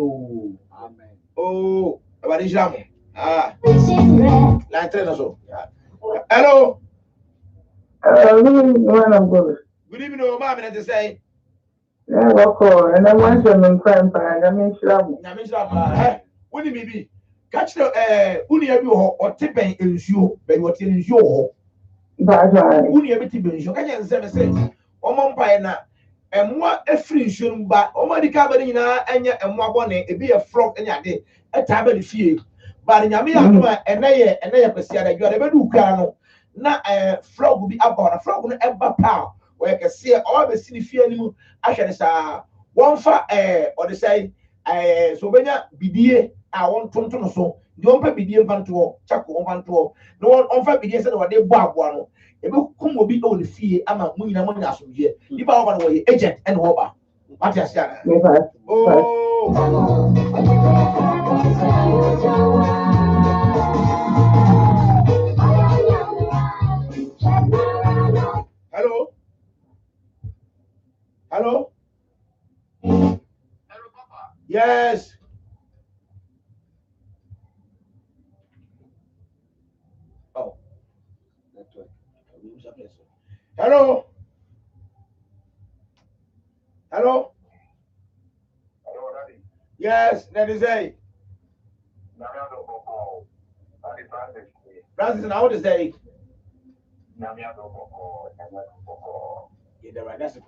Oh, what is Jam? Ah, like trainer so. Hello. Good evening, Mama. To say. Yeah, okay. And I want to know crime. I mean, What do you mean? Catch the Unia or tipping in you, but what in you? That's right. Unia tipping you. I can say, Omon Pina. And what a free shoon, but Omadi Cabinina and more bonnet, it be a frog and a day, a tablet fee. But in Yamia and they are Pessia, you are a bedu cano. Not a frog will be up on a frog on ever power. where can see all the city fear anymore. I can say one for or the say so when ya bidie I want to so don't pay bidie vanto chako vanto no one on for bidie said what they bought one. If you come will be only fee ama money na money asum here. If I want to agent and over. What you say? Oh. Hello. Hello. Hello, Papa. Yes. Oh. Network. Hello. Hello. Hello, Daddy. Yes, that is a. Francis, now what is that? Yeah, that's a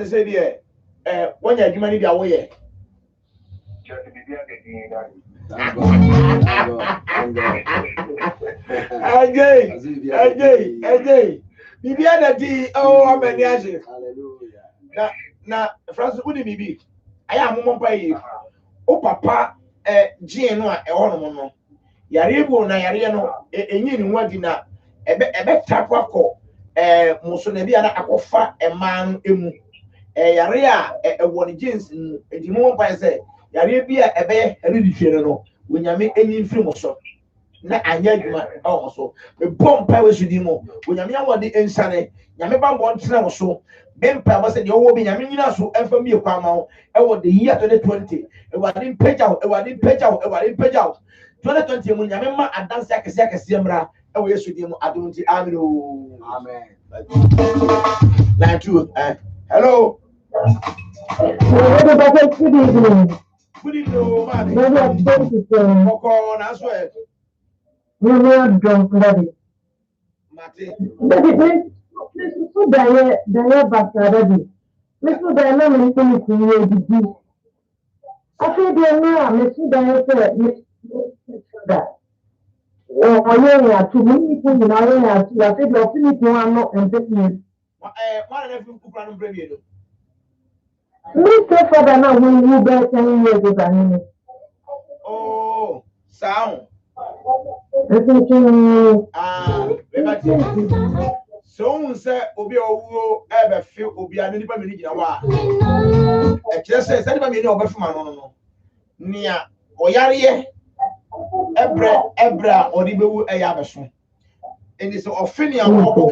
say there. When you're human, you're away. AJ. Bibiana di oh amaniaje. Na Francis udi bibi. Aya amomon pa yi. O papa gin no a e ho no no. Yare bu na yare no enyi ni wadi na ebe takwako muso na bia na akofa eman emu. Yare a ewo ni jeans nu edi mo pa se yare bia ebe eridi hwe no wonyame enyi mfiri mo so. Na anya adwuma so me bompa we sudi mo onyame awode ensane nyame ba bo ntena wo so bempa ba se de owo bi nyame nyina so emfa mi kwa ma wo e wo the year 2020 e wade pejaw 2020 mu nyame ma adanse akese mra e wo yesu di mo adonti amen o amen line 2 hello good evening man oko na so e We were drunk, Daddy. Daddy, so there, but Daddy. Mr. Diana, Mr. Mr. I feel the Mr. Diana said, oh, I am to many people in our area. I said, you're finished one not and take me. What if you could run bring you? Mr. Father, now when you bear 10 years ago, oh, sound. So say obi owo ebe fi obi ani nipa me gina wa e kire say nipa me ni obefuma no nia oyare ebra odi bewu e ya beso eni so ofini awo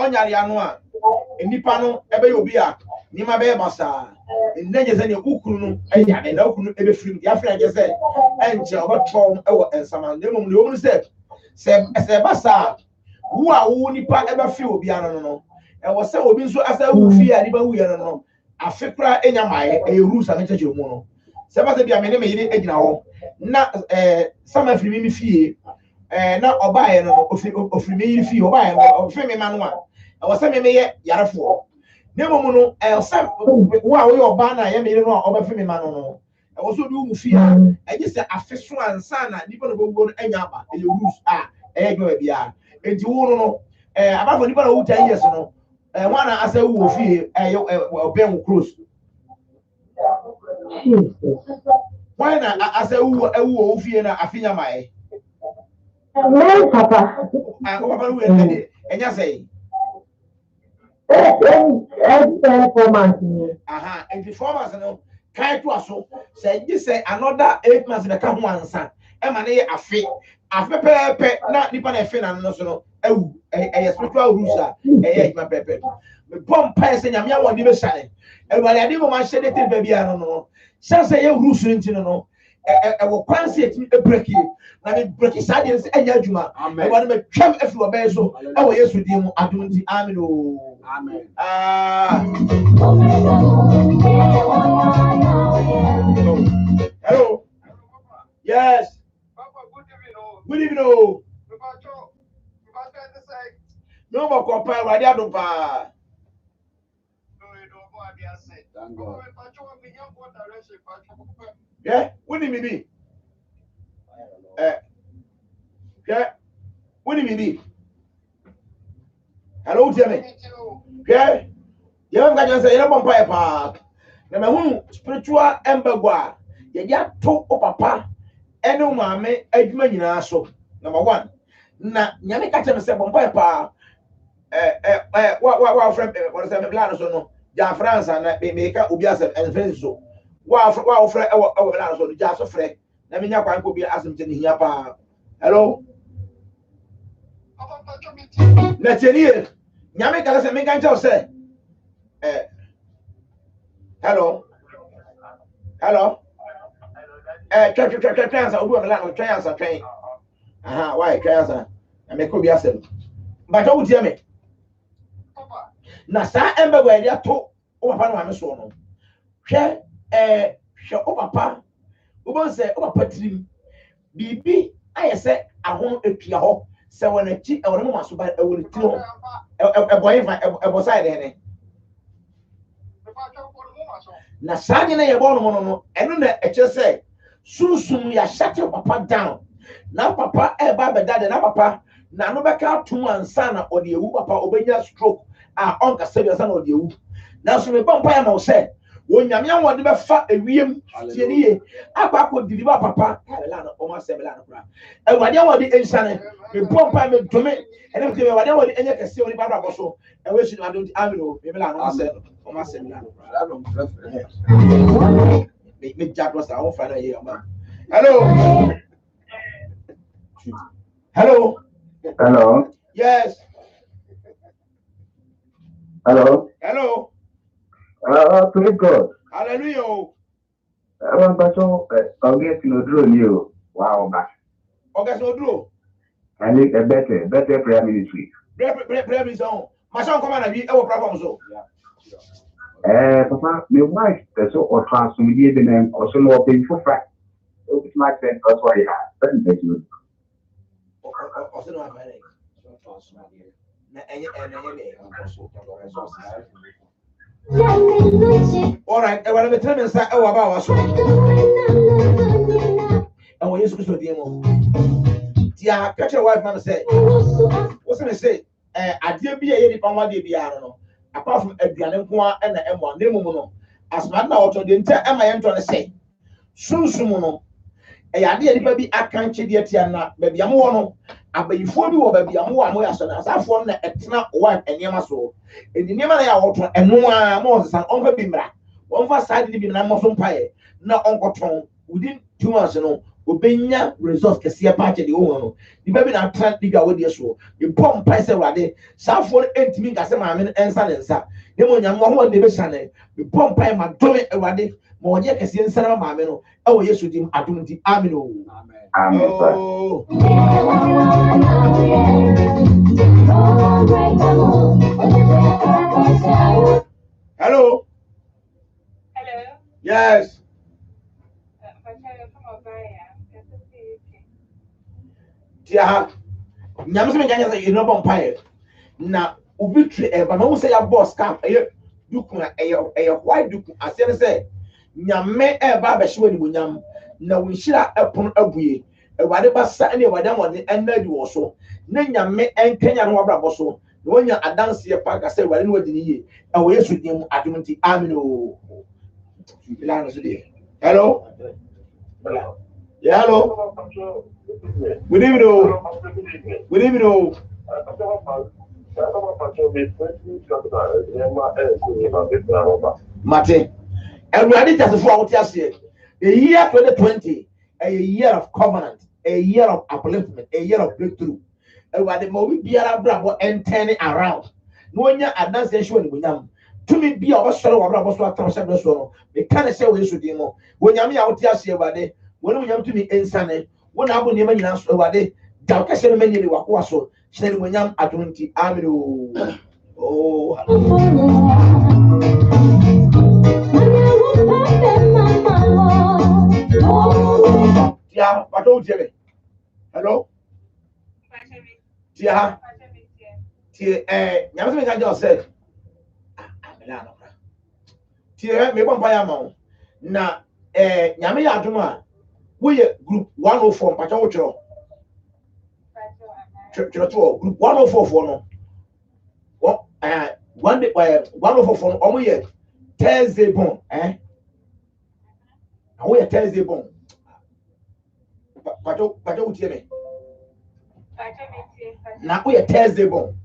onyare ano a nipa no ebe obi a nima be basa enye ze ne ukuru no e ya be na ukuru ebe firim ya fira je say enje obetom e wo ensama nemum ne omu se basa wo a wo nipa ebe fi obi ano no e wo se obi nso asa wu fi a nipa wu ye no afekra enya mae e rules a mecheche mu no se basa bia me ne me yire egina ho na sama firi mi fie na oba ye no ofiri mi yire fie oba ye no ofiri mi ma no a e wo se me ye yarefo nemum no se wo a wo ye oba na ye me yire no a oba fi mi ma no e wo so di wu fie a e se afeso ansa na nipa no bo no enya aba e rules a e gbe bia enti wo no abafo nipa na wo 10 years no wana asa wo fie ben close why na asa wo fie na afinya mai no papa papa wo enya say aha enti 4 months no kai to aso say you say another 8 months be ka ho ansa e ma na ye afe pepe na nipa na efe na no so no ewu spiritual rules a ejima pepe me bom pa se nyame awode be sane ewale ade mo ma shede te ba bia no sense ye rules nti no wo kwanse etimi breaki na me breaki sade se enya adwuma ewale me twam afi wo be so ewo yesu di mu adum nti amen o amen hello yes good evening. No more compare what I don't buy. Yeah, what do you mean? Yeah, what do you mean? Hello, Jimmy. Okay. You haven't got to say, you're not a park. Now, spiritual embagwa. You just talk of papa. Eno mame, Edmund in our soul. Number one. Na nyame ka che me se bompa pa wa friend what is that plan so no ja France na me ka obi asem en friend so wa friend e plan so ja so friend na me nya kwan ko bi asem te ni hia pa hello na chenie nyame ka se me kan che se hello transa obi o plan transa train aha why transa na me ko bi asem ba jo wutie me na sa embe wa ya to o papa no ame so no hwe hwe o papa o bon se o papa trim bibi ayese ahon etua ho se wona chi e wona mo so ba e wona tiri ho e boy fa e bo side ne na sa nye na ye bo no no eno na e che se sunsun ya shut your papa down na papa e ba be dade na papa na no be ka tum ansa na o de ewu papa obenya stroke a onka se be sana o de ewu na so me papa ya ma o se wonyame anwode be fa ewiem tie ne ye akwa ko diliba papa la no o ma se be la no kra ewade anwode enhyane me papa me dome ene me ewade anwode enye kese oni ba ba so e we shi no don't amino me la no se o ma se be la no kra no me jack was our father here ma hello yes Hello. Praise God. Hallelujah. I want to get no drone you. Wow, man. Okay, so draw. I need a better prayer ministry. Prayer ministry. My son come and be our problem so. Papa, my wife, that's all transmitted the name or some more painful fact. It's my friend, that's why I have. Thank you. All right, I want to tell you that I was I want you to do the yeah, catch your wife, man. Say, what's going to say? I did be a power, be apart from a Dianqua and the M1 Nemono. As my now to the entire am I am trying to say. Soon, Sumuno. A idea baby I can't cheat yet, baby. I'm one. I bet you for you, baby. I'm one as I found a snap wife and Yamaso. In the name of the and no more than Uncle Bimbra. One for side living in Muslim Pie. Now Uncle Tom within 2 months, Obenya results can see a patch of the woman. The baby not trying to figure out this show. The bomb price of the South for 8 minutes as a man and son and son. The one young one, the son, the bomb pie, my doing a wadi, more yet can see in San Mamino. Oh, yes, with him, I don't think Amino. Oh, hello. Yes. Yeah, nyamse me ganya say you no bon pie na ubitri e ba no say ya boss cap e duku na e white duku ase say nyame e ba ba hwe ni bonyam na wonhira epon abuye e wade ba sa ne wade wode enadi wo so na nyame enkanya no wabra boso na wonya adanse e pa ka say wade no wadi ni ye e wo yesu dim adumti amen o bilano so de hello yeah hello good evening oh. Good evening oh. Mate, everybody just for what you say. The year 2020, a year of covenant, a year of upliftment, a year of breakthrough. Everybody movie be around and turning around. No one ya advance issue in William. To me, be our sorrow of Rabos, what transaction so. They can't say we should demo. When you out here, see about it, when we have to be insane, when I will never answer about it, Dalka said many waso, said when I'm at 20, Amino. Oh, yeah, but don't tell me. Hello? Yeah. Yammy can just say, Tia, me one by a mount. Now, Yammy Aduma, we group 104, Pachocho. Group 104 for no. one day, one of phone, almost Thursday born, eh? We are Thursday born. But you tell me. Now we are Thursday born.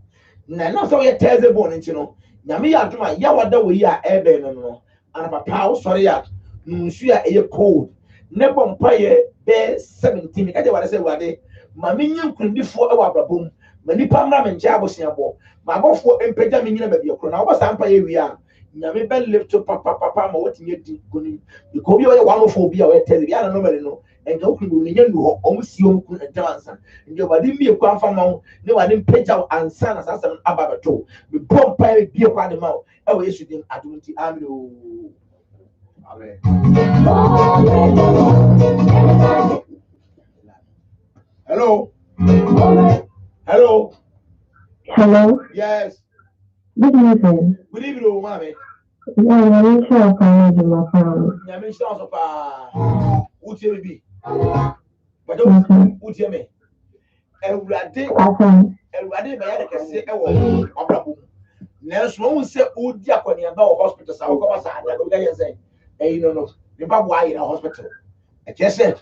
Now so we are Thursday born, you know. Nyame ya aduma ya wada we ya ebe no. And papa sorry ya. Nsu ya e cold. Nebo mpaye be 17. Ka de wade say wade. Ma menyin kundifo e wa brabom. Ma nipa mra me nche abosiabo. Ma abofo empeja me nyina ba bi ekro. Na obosa mpaye wi a. Nyame be lift to papa ma wotimi edi gonim. Because we are one of obi a we tell bi ana no mere no. And go to the new home, almost you could answer. And you didn't be a confirm, no, I didn't pitch out and son as an abato. The bomb pirate be a part of mouth. Oh, you should I don't think I'm hello. Hello. Hello. Yes. Good evening. Good evening, mommy. Yeah, I'm sure I'm with my family. Yeah, I'm sure of what's your be. But don't what's your me? Everybody, by the say, oh, Nelson won't say, oh, Diaconia about hospitals. I will come aside. I will say, hey, no, the Babwa in a hospital. I just said,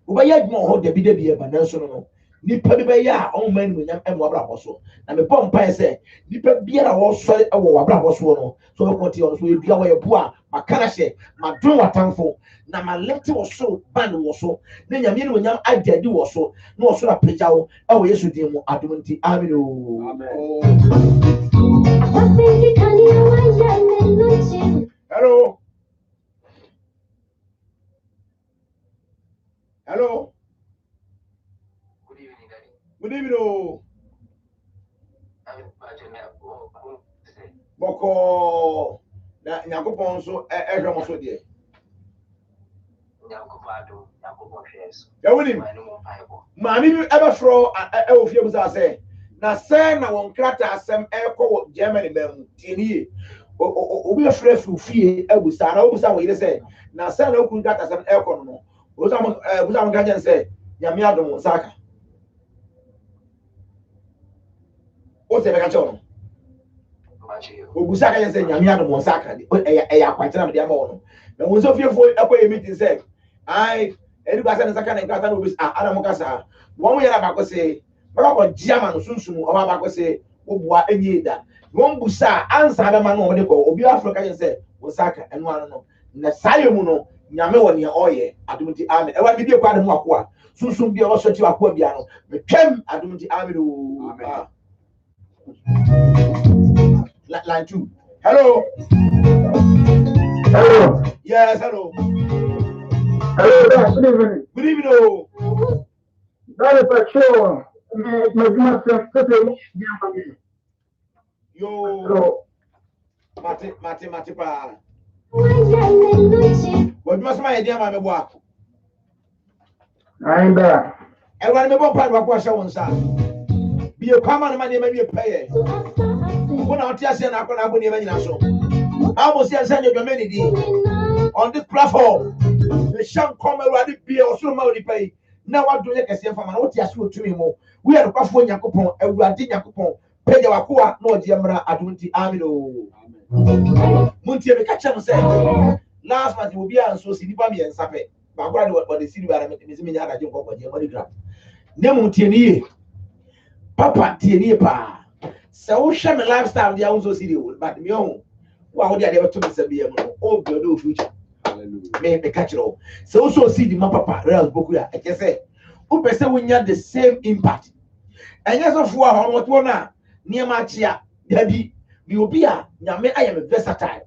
we had more hold the BDB, but Nelson. Nipa bi be ya on man we nyam em wabra so na me pom pai say nipa biara wo sori e wo wabra so no so we continue so e bia wo ye bo a makana hye ma don watamfo na ma left wo so ban wo so na nyame ne nyam agadi wo so na wo so na pagya wo e wo Yesu din mu adom nti amen o hello hello good evening o boko na nyakopon so ehwe mo so de nyakopon hweso ya woni maami ebe fro e wo fie busa say na say na won krata asem ekọ Germany bam tinie obi frɛ fie abusa na obusa wo yire say na say na okun krata asem ekọ no busa mo gaje say nyame adom saka o se be ka cho no obusa ka say nyame adom saka e akwatena me de ama wo no na won so fie fo ekọ meeting say ai eri ba say na saka na krata na obusa adam ka sa wo mo yara ba ko say ba ko jiama no sunsun o ba ko say wo bua enyi da won busa ansa da ma no wo de ko obi afrika yen say wo saka enu ano no na saye mu no nyame wo ne oye adumti amen e wa bi de kwa de mu akoa sunsun bi o so ti akoa bia no me twem adumti amen o amen line 2 hello Hello. yes hello Hello, good evening o that is for sure. My sister, yo mate pa what must my idea ma me boa I'm there. e wa me bon pa wa kwa sha won sa bi e kwa ma na ma ne ma bi e peye wo na oti ase na akọ na agbo ne ma nyina so how must you send your money on this platform the sham come already be o so ma odi pay na wa do ye kese fa ma na oti ase otumi mo we are kwafo nyakopon awurade nyakopon page wa kwa na odi amra adunti amen o muntie me ka che mo say last month we be an so si nipa me ensape ba kwa de what the city bara me me nya adaje nkoko je money grab ne muntie ni ye papa tie ni pa se wo hwe me lifestyle dia unso si o but me on wa wo dia de beto me se be am no o build o future hallelujah me catch it all se wo so si di ma papa real boku ya e ke se o pese wonya the same impact enya so fo a ho to na niam achia dabi bi obi a nyame ayem versatile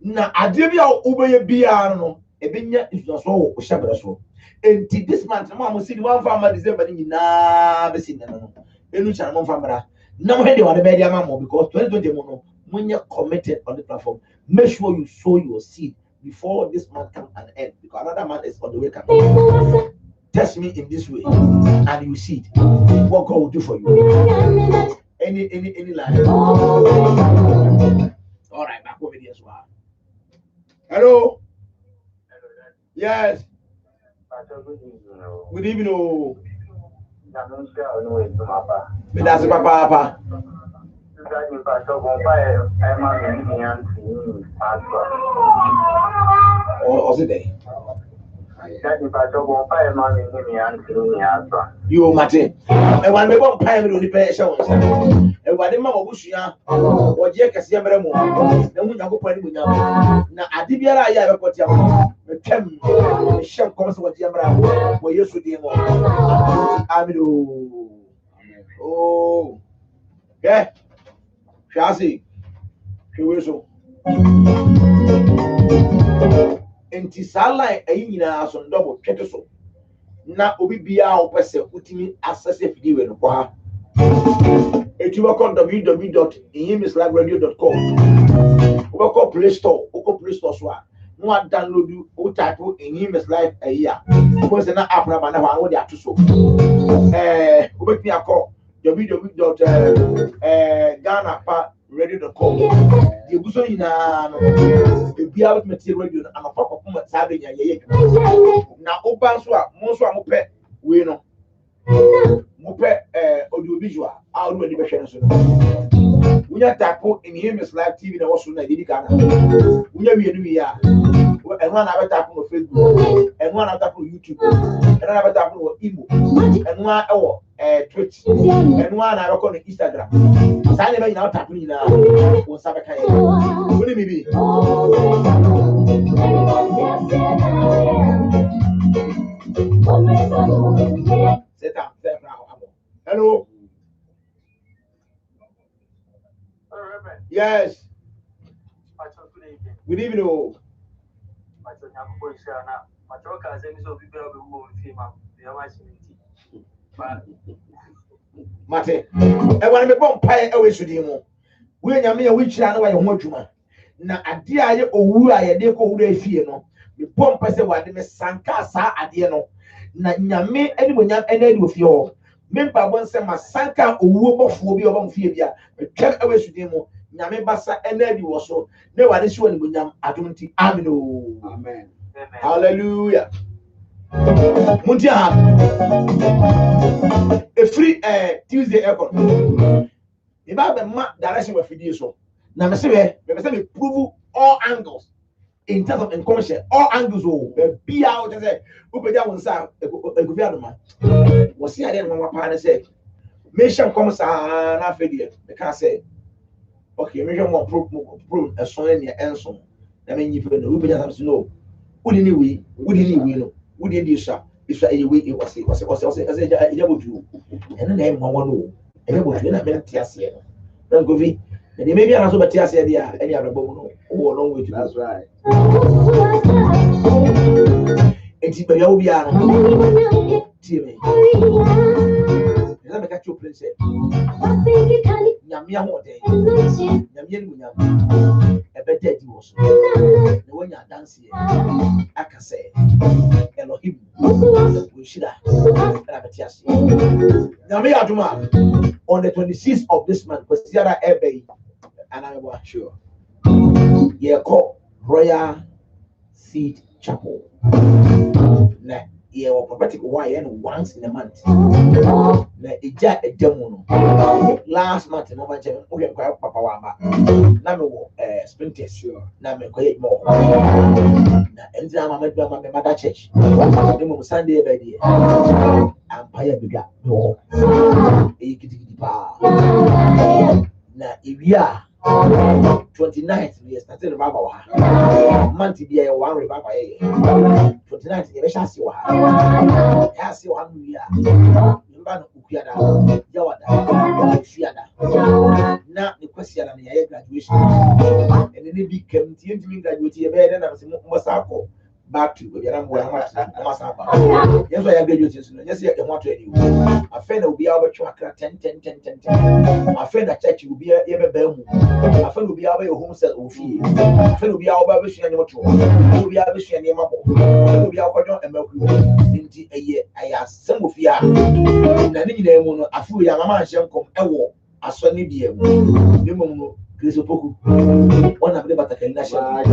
na ade bi a ubeye bia no ebenya isuaso wo hyebre so enti this month mo am see the one farmer December ni na be sin no enu chan mo famra na mo hede wade be dia ma mo because 2020 mo no munye committed on the platform make sure you sow your seed before this month come an end because another man is on the way coming. Test me in this way and you see it what God will do for you. Any line. All right, back over here as well. Hello. Yes. Good evening. Oh. Me that's papa. Or was it there? You Martin. And when we want pie with the pair shows, and what the mama bush ya or Jack as Yamaramo, then we have a point with now. Now, I did ya, I have got your Tem, Sham comes with Yamara, where you should be more. Amido. Oh, yeah, Shazzy, she will so. Enti sala ayina so double twete so na obi bia opese utimi access fidi we no kwa ha etu wa kon www.inhimislive.radio.com we call Play Store so a no download o type Inhimis Live ayi because na app na ba na ho dey ato so we be akọ www.ghana.radio.com the buso ina no be out material radio and a pop of sabe nya ye na oba so a mo so a mo pe we no mo pe audio visual a do any be hwe so we ya tapo Inhimis Live TV na wo so na dedi Ghana we ya wi enu wi a and one na tapo no Facebook and one na tapo YouTube and one na tapo no Igbo and one Twitch and one na record on Instagram say na na tapo ni na wo sabe kan wo ni mi bi hello. Yes. Good evening. Oh. Mate, I want to be bomb pie away to the we nya me which na wa ye ho adwuma na ade aye owu aye de ko wura afie no me bomb pese wa de me sanka sa ade no na nyame ani monyam ene de ofie ho me mpa bon se ma sanka owu bofo bi oba mfie bia me twem away to the nyame basa ene de wo so na wa de si woni monyam adumti amen. Amen. Hallelujah. Muntia a free Tuesday aircon. If I have a direction with video so now me say me prove all angles in terms of encouragement, all angles be out and say who be down say government was see there mama pa say me sham come sa na fedie me can say okay me sham prove a son in your enso na me nyi fe no who be just no who didn't we no who didn't this if a way it was as a you and then mama no everybody na me tiase no go vi and maybe I also tiase there any other no oh long way to That's right. Enti be ya obi ano tie me na me ka cho place nyame ahode nyame ni nyame e be dedi wo so na wonya dance e aka say Elohim we shida na be tiase nyame aduma on the 26th of this month was the other ebe and I was sure yeah called Royal Seed Chapel na yeah prophetic why and once in a month na eja edemu no last month no man check we kwa papa wa ba na me wo spring test sure na me kwa mo na enzama madwa ma me mother church na Sunday ebe die empire biga no e gidigidi pa na ewia 29th we started revival wa month be a one revival 29th we shall see wa ya see wa nu ya mba no kukuada yawada fiada na the question na ya graduation and then be came to graduate e be na se mo sako back to we are mo sako yes I graduate so yes you want to any a friend will be able to akra 10 a friend at church will be e be ba mu a friend will be able your home set ofie a friend will be able to share moto will be able to share mabo will be able to emaku nti eye aya sem ofia na ni nyina mu no afu ya mama ahye nkom ewo aso ne bia mu nemu no Chris Opoku. One of the Batakalina Shah. I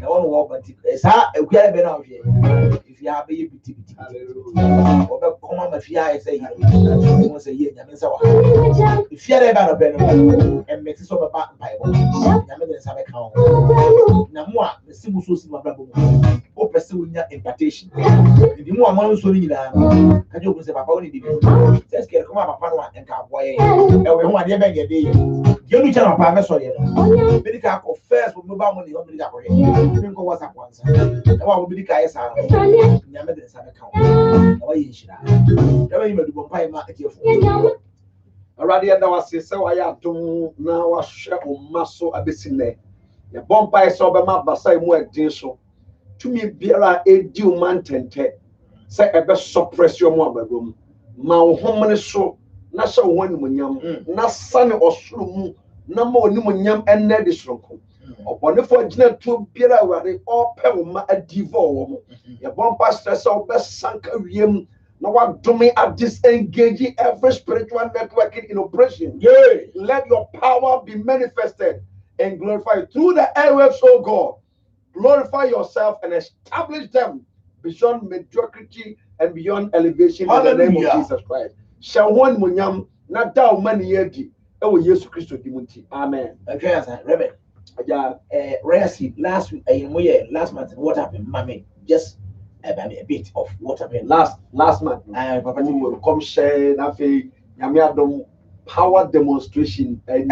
want to walk at it. We have been out here. If you have a BT, come on, if you are saying, once a year, if you are about a Ben and makes it over back by one, Yamadan Sabe count. Namua, the Simu Susima Babu, or pursuing your impartation. The more money so need, can you say about only the just get come up upon one and cowboy, and we want to beg a day. The only channel of Pama Soya, medical first will move on the medical. You can go what's up once. I want to be the guy, Yamadan Sabe count. Why you should have never even do a pie market. Already, and I was say, so I have to now a share of muscle a bit in there. The bonfire saw the map, but say more so. To me, Biara a due man tente. Say a best suppress your mother room. Mao homany so, not so one munyam, not sunny or slum, no more numunyam and nedisronco. Upon the fortunate to Biara where they all pelma a devour. Your bonfire stress our best sunk a yam. Now what do me at disengaging every spiritual networking in operation? Yea, let your power be manifested and glorified through the airwaves, oh God. Glorify yourself and establish them beyond mediocrity and beyond elevation. Hallelujah. In the name of Jesus Christ. Shall one munyam not down money yeti? Oh, Jesus Christ, amen. Okay, Reverend. Rarely last week, last month, what happened, Mammy? Just a bit of what happened last month. Papa will come share nothing. Yamiadom power demonstration and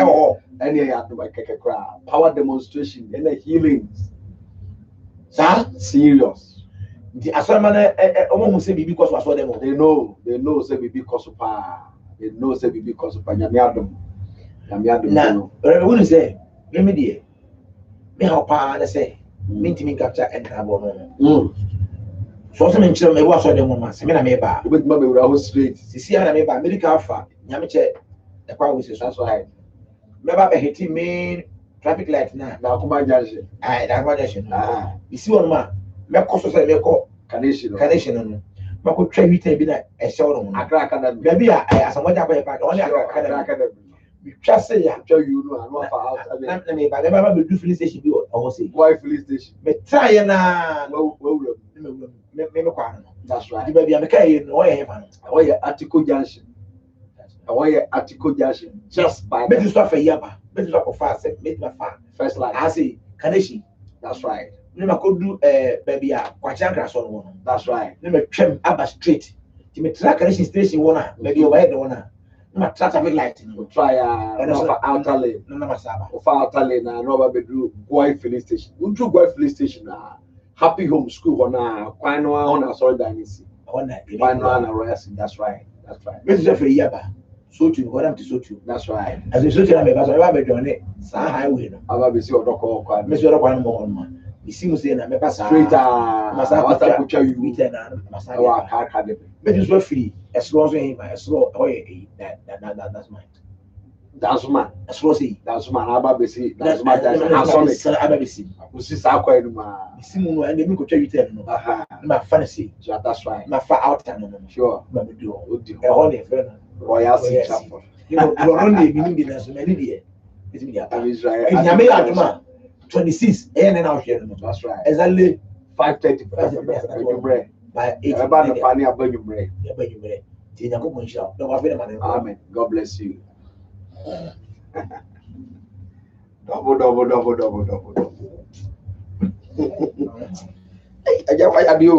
any power demonstration and healings. Sir, serious. The assignment almost say because I saw them. They know say because of they know say because of Yamiadom. Now, when you say, let me dear, me how power say, me capture and carbon. So some mention me was them woman, Semina Meba, with Mammy was straight. See, I made medical far, Yamiche, the power was that's right. Remember, I hit main traffic light now. Now, come on, Junction. You see one man, Mercoso, they call Carnation. Marco Trevi, a show a crack at them. Maybe I asked someone up back only a crack at them. Just say, I tell you, I never do filling station. I was saying, why filling station? But try now. That's right. Maybe I'm a kind of Article Junction. I want your Article Junction just by the stuff a yaba. Better talk of fast, make my fast. First line. I say, Kaneshi. That's right. Never could do baby a quachangra on. That's right. Never trim Abba Street. To me, track Kaneshi station one, maybe overhead the one. No traffic light. Try a outer lane. No, Saba. Or far outer lane, and over bedroom, Guy filling station. We do Guy filling station. Happy home school on a Quino on a solid dynasty. On that, that's right. That's right. Mr. Yaba. So to what I'm to so to. That's right. As you so I'm a journey, San Highway. I will be so Mr. One more. You see, me saying I'm a passer. Straight, Massa, put you with an Massa car academy. But it's not free. As long as him, as long that's mine. That's man. As long as that's man. Ababisi. That's man. That's Ababisi. We see Sakwa Numa. Simu and the Miko Cherry. My fantasy. That's right. My far out and sure. But we do. A honey friend. Royal Chapel. You know, you're only meaning as many years. It's me. Israel. 26. And now here. That's right. Exactly 5:30. By 8. About the funny about your break. Amen. God bless you. Double. I just